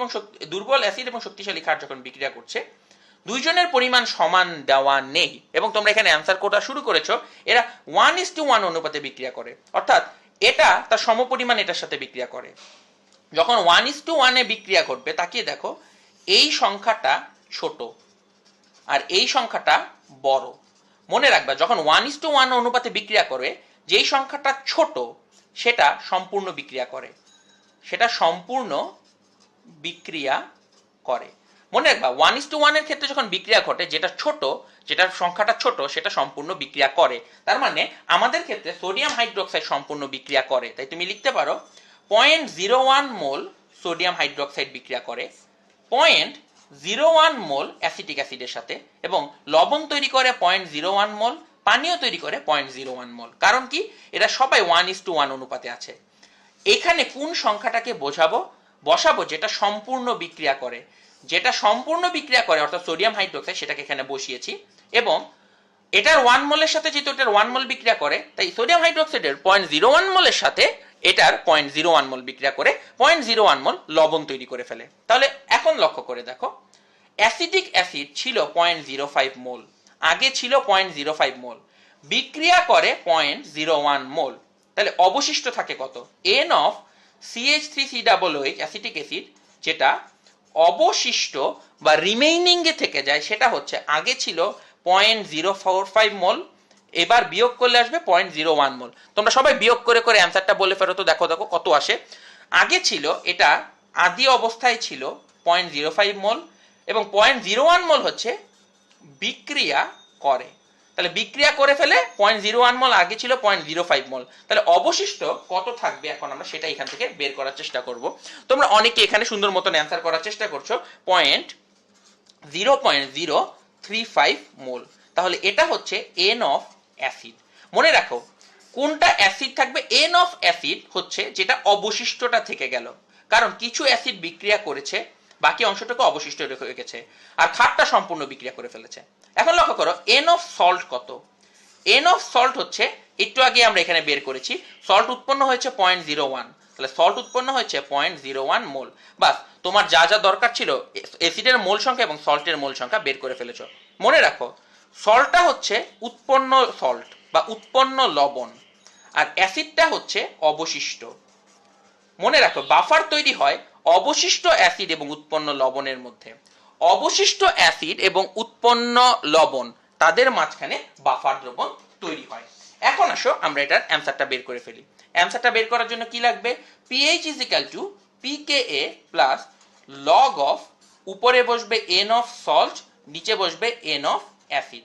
এবং শক্তিশালী ক্ষার যখন বিক্রিয়া করছে, দুইজনের পরিমাণ সমান দেওয়া নেই এবং তোমরা এখানে অ্যান্সার কোটা শুরু করেছো, এরা 1:1 অনুপাতে বিক্রিয়া করে, অর্থাৎ এটা তার সমপরিমাণ এটার সাথে বিক্রিয়া করে। যখন 1:1 বিক্রিয়া ঘটবে, তাকিয়ে দেখো এই সংখ্যাটা ছোট আর এই সংখ্যাটা বড়। মনে রাখবা যখন 1:1 অনুপাতে বিক্রিয়া করে, যেই সংখ্যাটা ছোট সেটা সম্পূর্ণ বিক্রিয়া করে। মনে রাখবা 1:1 এর ক্ষেত্রে যখন বিক্রিয়া ঘটে, যেটার সংখ্যাটা ছোট সেটা সম্পূর্ণ বিক্রিয়া করে। তার মানে আমাদের ক্ষেত্রে সোডিয়াম হাইড্রোক্সাইড সম্পূর্ণ বিক্রিয়া করে। তাই তুমি লিখতে পারো 0.01 মোল সোডিয়াম হাইড্রোক্সাইড বিক্রিয়া করে, 0.01 মোল অ্যাসিটিক অ্যাসিডের সাথে এবং লবণ তৈরি করে 0.01 মোল, পানীয় তৈরি করে 0.01 মোল। কারণ কি, এরা সবাই 1:1 অনুপাতে আছে। এখানে কোন সংখ্যাটাকে বসাবো যেটা সম্পূর্ণ বিক্রিয়া করে, অর্থাৎ সোডিয়াম হাইড্রোক্সাইড, সেটাকে এখানে বসিয়েছি। এবং এটার 1 মোলের সাথে যেহেতু এটার 1 মোল বিক্রিয়া করে, তাই সোডিয়াম হাইড্রোক্সাইডের 0.01 মোলের সাথে এটার 0.01 মোল বিক্রিয়া করে 0.01 মোল লবণ তৈরি করে ফেলে। তাহলে এখন লক্ষ্য করে দেখো, অ্যাসিটিক অ্যাসিড ছিল 0.05 মোল, আগে ছিল 0.05 মোল, বিক্রিয়া করে 0.01 মোল। তাহলে অবশিষ্ট থাকে কত? N of CH3COOH acetic acid, যেটা অবশিষ্ট বা রিমেইনিং এ থেকে যায়, সেটা হচ্ছে আগে ছিল 0.045 মোল, এবার বিয়োগ করলে আসবে 0.01 মোল। তোমরা সবাই বিয়োগ করে করে অ্যান্সারটা বলে ফেরো তো, দেখো কত আসে। আগে ছিল, এটা আদি অবস্থায় ছিল 0.05 মোল, এবং 0.01 মোল হচ্ছে বিক্রিয়া করে। তাহলে বিক্রিয়া করে ফেলে 0.01 মোল, আগে ছিল 0.05 মোল। তাহলে অবশিষ্ট কত থাকবে এখন আমরা সেটা এখান থেকে বের করার চেষ্টা করব। তোমরা অনেকে এখানে সুন্দর মতন অ্যান্সার করার চেষ্টা করছো, 0.035 মোল। তাহলে এটা হচ্ছে N অফ অ্যাসিড। মনে রাখো, কোনটা অ্যাসিড থাকবে? N অফ অ্যাসিড হচ্ছে যেটা অবশিষ্টটা থেকে গেল, কারণ কিছু অ্যাসিড বিক্রিয়া করেছে, বাকি অংশটুকু অবশিষ্ট হয়ে গেছে, আর খাটটা সম্পূর্ণ বিক্রিয়া করে ফেলেছে। এখন লক্ষ্য করো, N অফ সল্ট কত? N অফ সল্ট হচ্ছে, একটু আগে আমরা এখানে বের করেছি, সল্ট উৎপন্ন হয়েছে 0.01, তাহলে সল্ট উৎপন্ন হয়েছে 0.01 মোল। বাস, তোমার যা যা দরকার ছিল, অ্যাসিডের মোল সংখ্যা এবং সল্টের মোল সংখ্যা বের করে ফেলেছো। মনে রাখো, সল্টটা হচ্ছে উৎপন্ন সল্ট বা উৎপন্ন লবণ, আর অ্যাসিডটা হচ্ছে অবশিষ্ট। মনে রাখো, বাফার তৈরি হয় অবশিষ্ট অ্যাসিড এবং উৎপন্ন লবণের মধ্যে। অবশিষ্ট অ্যাসিড এবং উৎপন্ন লবণ, তাদের মাঝখানে বাফার দ্রবণ তৈরি হয়। এখন আসো আমরা এটার অ্যান্সারটা বের করে ফেলি। অ্যান্সারটা বের করার জন্য কি লাগবে? pH = pKa plus log of, উপরে বসবে N অফ সল্ট, নিচে বসবে N অফ অ্যাসিড।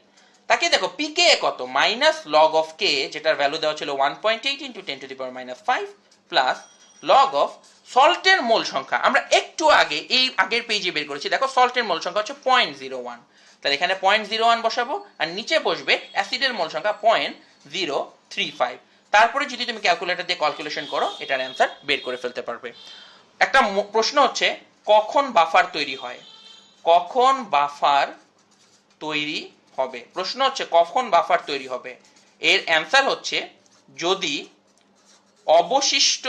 তাকে দেখো, pKa কত? মাইনাস লগ অফ Ka, যেটার ভ্যালু দেওয়া ছিল 1.8 × 10⁻⁵ প্লাস লগ অফ সল্টের মোল সংখ্যা। আমরা একটু আগে এই আগের পেজে বের করেছি, দেখো সল্টের মোল সংখ্যা হচ্ছে 0.01, তাহলে এখানে 0.01 বসাবো, আর নিচে বসবে অ্যাসিডের মোল সংখ্যা 0.035। তারপরে যদি তুমি ক্যালকুলেটর দিয়ে ক্যালকুলেশন করো, এটার অ্যান্সার বের করে ফেলতে পারবে। একটা প্রশ্ন হচ্ছে, কখন বাফার তৈরি হয়? কখন বাফার তৈরি হবে? প্রশ্ন হচ্ছে কখন বাফার তৈরি হবে। এর অ্যান্সার হচ্ছে, যদি অবশিষ্ট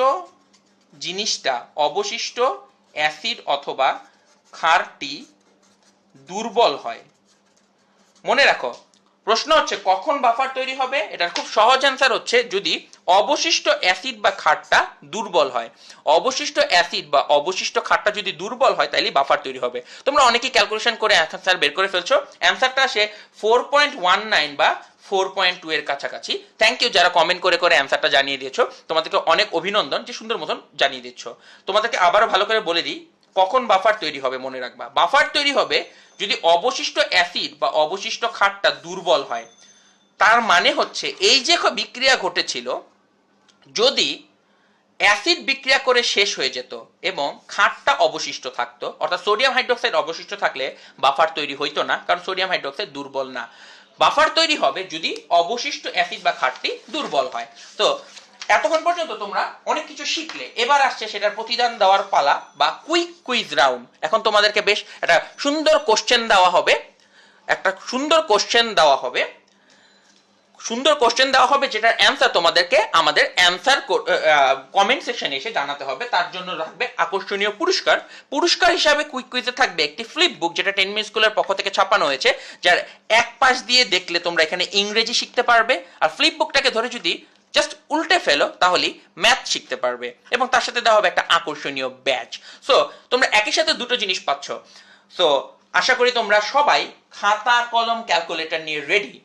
জিনিসটা, অবশিষ্ট অ্যাসিড অথবা ক্ষারটি দুর্বল হয়। মনে রাখো, প্রশ্ন হচ্ছে কখন বাফার তৈরি হবে। এটার খুব সহজ অ্যান্সার হচ্ছে, যদি অবশিষ্ট অ্যাসিড বা ক্ষারটা দুর্বল হয়। অবশিষ্ট অ্যাসিড বা অবশিষ্ট ক্ষারটা যদি দুর্বল হয়, তাহলে বাফার তৈরি হবে। তোমরা অনেকেই ক্যালকুলেশন করে অ্যান্সার বের করে ফেলছো। অ্যান্সারটা আসে 4.19 বা 4.2 এর কাছাকাছি। থ্যাংক ইউ যারা কমেন্ট করে করে অ্যান্সারটা জানিয়ে দিয়েছো, তোমাদেরকে অনেক অভিনন্দন যে সুন্দর মতন জানিয়ে দিচ্ছ। তোমাদেরকে আবারও ভালো করে বলে দিই, কখন বাফার তৈরি হবে মনে রাখবা। বাফার তৈরি হবে যদি অবশিষ্ট অ্যাসিড বা অবশিষ্ট ক্ষারটা দুর্বল হয়। তার মানে হচ্ছে, এই যে বিক্রিয়া ঘটেছিল, যদি অ্যাসিড বিক্রিয়া করে শেষ হয়ে যেত এবং ক্ষারটা অবশিষ্ট থাকতো, অর্থাৎ সোডিয়াম হাইড্রোক্সাইড অবশিষ্ট থাকলে বাফার তৈরি হইতো না, কারণ সোডিয়াম হাইড্রোক্সাইড দুর্বল না। বাফার তৈরি হবে যদি অবশিষ্ট অ্যাসিড বা ক্ষারটি দুর্বল হয়। তো এতক্ষণ পর্যন্ত তোমরা অনেক কিছু শিখলে, এবার আসছে সেটার প্রতিদান দেওয়ার পালা বা কুইজ রাউন্ড। এখন তোমাদেরকে বেশ একটা সুন্দর কোশ্চেন দেওয়া হবে, যেটার অ্যান্সার তোমাদেরকে আমাদের অ্যান্সার কমেন্ট সেকশনে এসে জানাতে হবে। তার জন্য রাখবে আকর্ষণীয় পুরস্কার হিসাবে কুইজে থাকবে একটি ফ্লিপ বুক, যেটা 10 মিনিট স্কুলের পক্ষ থেকে ছাপানো হয়েছে, যার এক পাশ দিয়ে দেখলে তোমরা এখানে ইংরেজি শিখতে পারবে, আর ফ্লিপ বুকটাকে ধরে যদি জাস্ট উল্টে ফেলো তাহলেই ম্যাথ শিখতে পারবে, এবং তার সাথে দেওয়া হবে একটা আকর্ষণীয় ব্যাচ। সো তোমরা একই সাথে দুটো জিনিস পাচ্ছ। সো আশা করি তোমরা সবাই খাতা কলম ক্যালকুলেটর নিয়ে রেডি।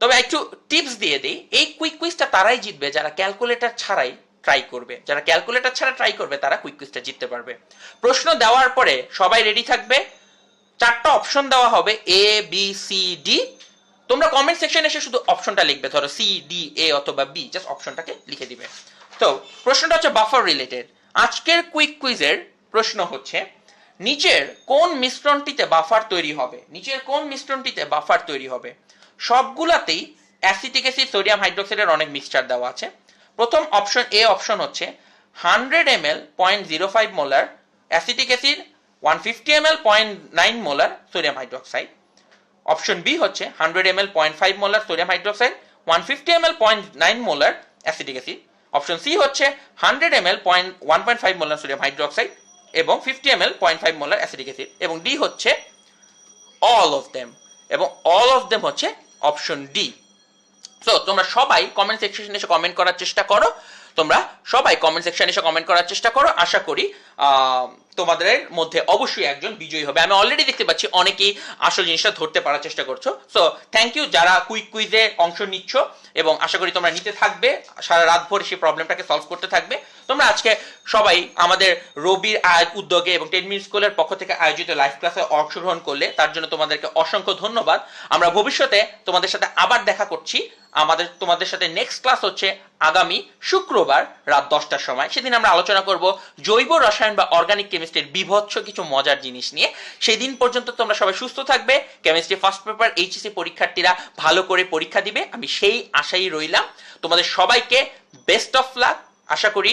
তবে একটু টিপস দিয়ে দিই, এই কুইজটা তারাই জিতবে যারা ক্যালকুলেটর ছাড়াই ট্রাই করবে। যারা ক্যালকুলেটর ছাড়া ট্রাই করবে তারা কুইজটা জিততে পারবে। প্রশ্ন দেওয়ার পরে সবাই রেডি থাকবে। 4টা অপশন দেওয়া হবে, A B C D। তোমরা কমেন্ট সেকশনে এসে শুধু অপশনটা লিখবে, ধরো C D A অথবা B, জাস্ট অপশনটাকে লিখে দিবে। তো প্রশ্নটা হচ্ছে বাফার রিলেটেড। আজকের কুইজের প্রশ্ন হচ্ছে, নিচের কোন মিশ্রণটিতে বাফার তৈরি হবে? নিচের কোন মিশ্রণটিতে বাফার তৈরি হবে? সবগুলাতেই অ্যাসিটিক অ্যাসিড সোডিয়াম হাইড্রোক্সাইডের অনেক মিক্সচার দেওয়া আছে। প্রথম অপশন এ অপশন হচ্ছে 100 ml 0.05 molar acetic acid, 150 ml 0.9 molar sodium hydroxide. Option B হচ্ছে 100 ml 0.5 molar sodium hydroxide, 150 ml 0.9 molar acetic acid. Option C হচ্ছে 100 ml 1.5 মোলার সোডিয়াম হাইড্রোক্সাইড এবং 50 ml 0.5 molar acetic acid, এবং D হচ্ছে all of them, এবং all of them হচ্ছে option D. So তোমরা সবাই comment সেকশনে এসে কমেন্ট করার চেষ্টা করো, আশা করি তোমাদের মধ্যে অবশ্যই একজন বিজয়ী হবে। আমি অলরেডি দেখতে পাচ্ছি অনেকেই আসল জিনিসটা ধরতে পারার চেষ্টা করছো। সো থ্যাংক ইউ যারা কুইক কুইজে অংশ নিচ্ছ, এবং আশা করি তোমরা নিতে থাকবে, সারা রাত ভোর সেই প্রবলেমটাকে সলভ করতে থাকবে। তোমরা আজকে সবাই আমাদের রবির উদ্যোগে এবং 10 মিনিট স্কুলের পক্ষ থেকে আয়োজিত লাইভ ক্লাসে অংশগ্রহণ করলে তার জন্য তোমাদেরকে অসংখ্য ধন্যবাদ। আমরা ভবিষ্যতে তোমাদের সাথে আবার দেখা করছি। তোমাদের সাথে নেক্সট ক্লাস হচ্ছে আগামী শুক্রবার রাত 10টার সময়। সেদিন আমরা আলোচনা করব জৈব রসায়ন বা অর্গানিক কেমিস্ট্রির বিভৎস কিছু মজার জিনিস নিয়ে। সেই দিন পর্যন্ত তোমরা সবাই সুস্থ থাকবে। কেমিস্ট্রি ফার্স্ট পেপার এইচএসসি পরীক্ষার্থীরা ভালো করে পরীক্ষা দিবে, আমি সেই আশাই রইলাম। তোমাদের সবাইকে বেস্ট অফ লাক। আশা করি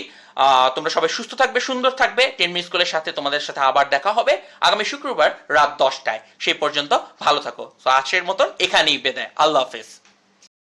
তোমরা সবাই সুস্থ থাকবে, সুন্দর থাকবে। 10 মিনিট স্কুলের সাথে তোমাদের সাথে আবার দেখা হবে আগামী শুক্রবার রাত 10টায়। সেই পর্যন্ত ভালো থাকো। তো আজকের মতন এখানেই বিদায়। আল্লাহ হাফেজ।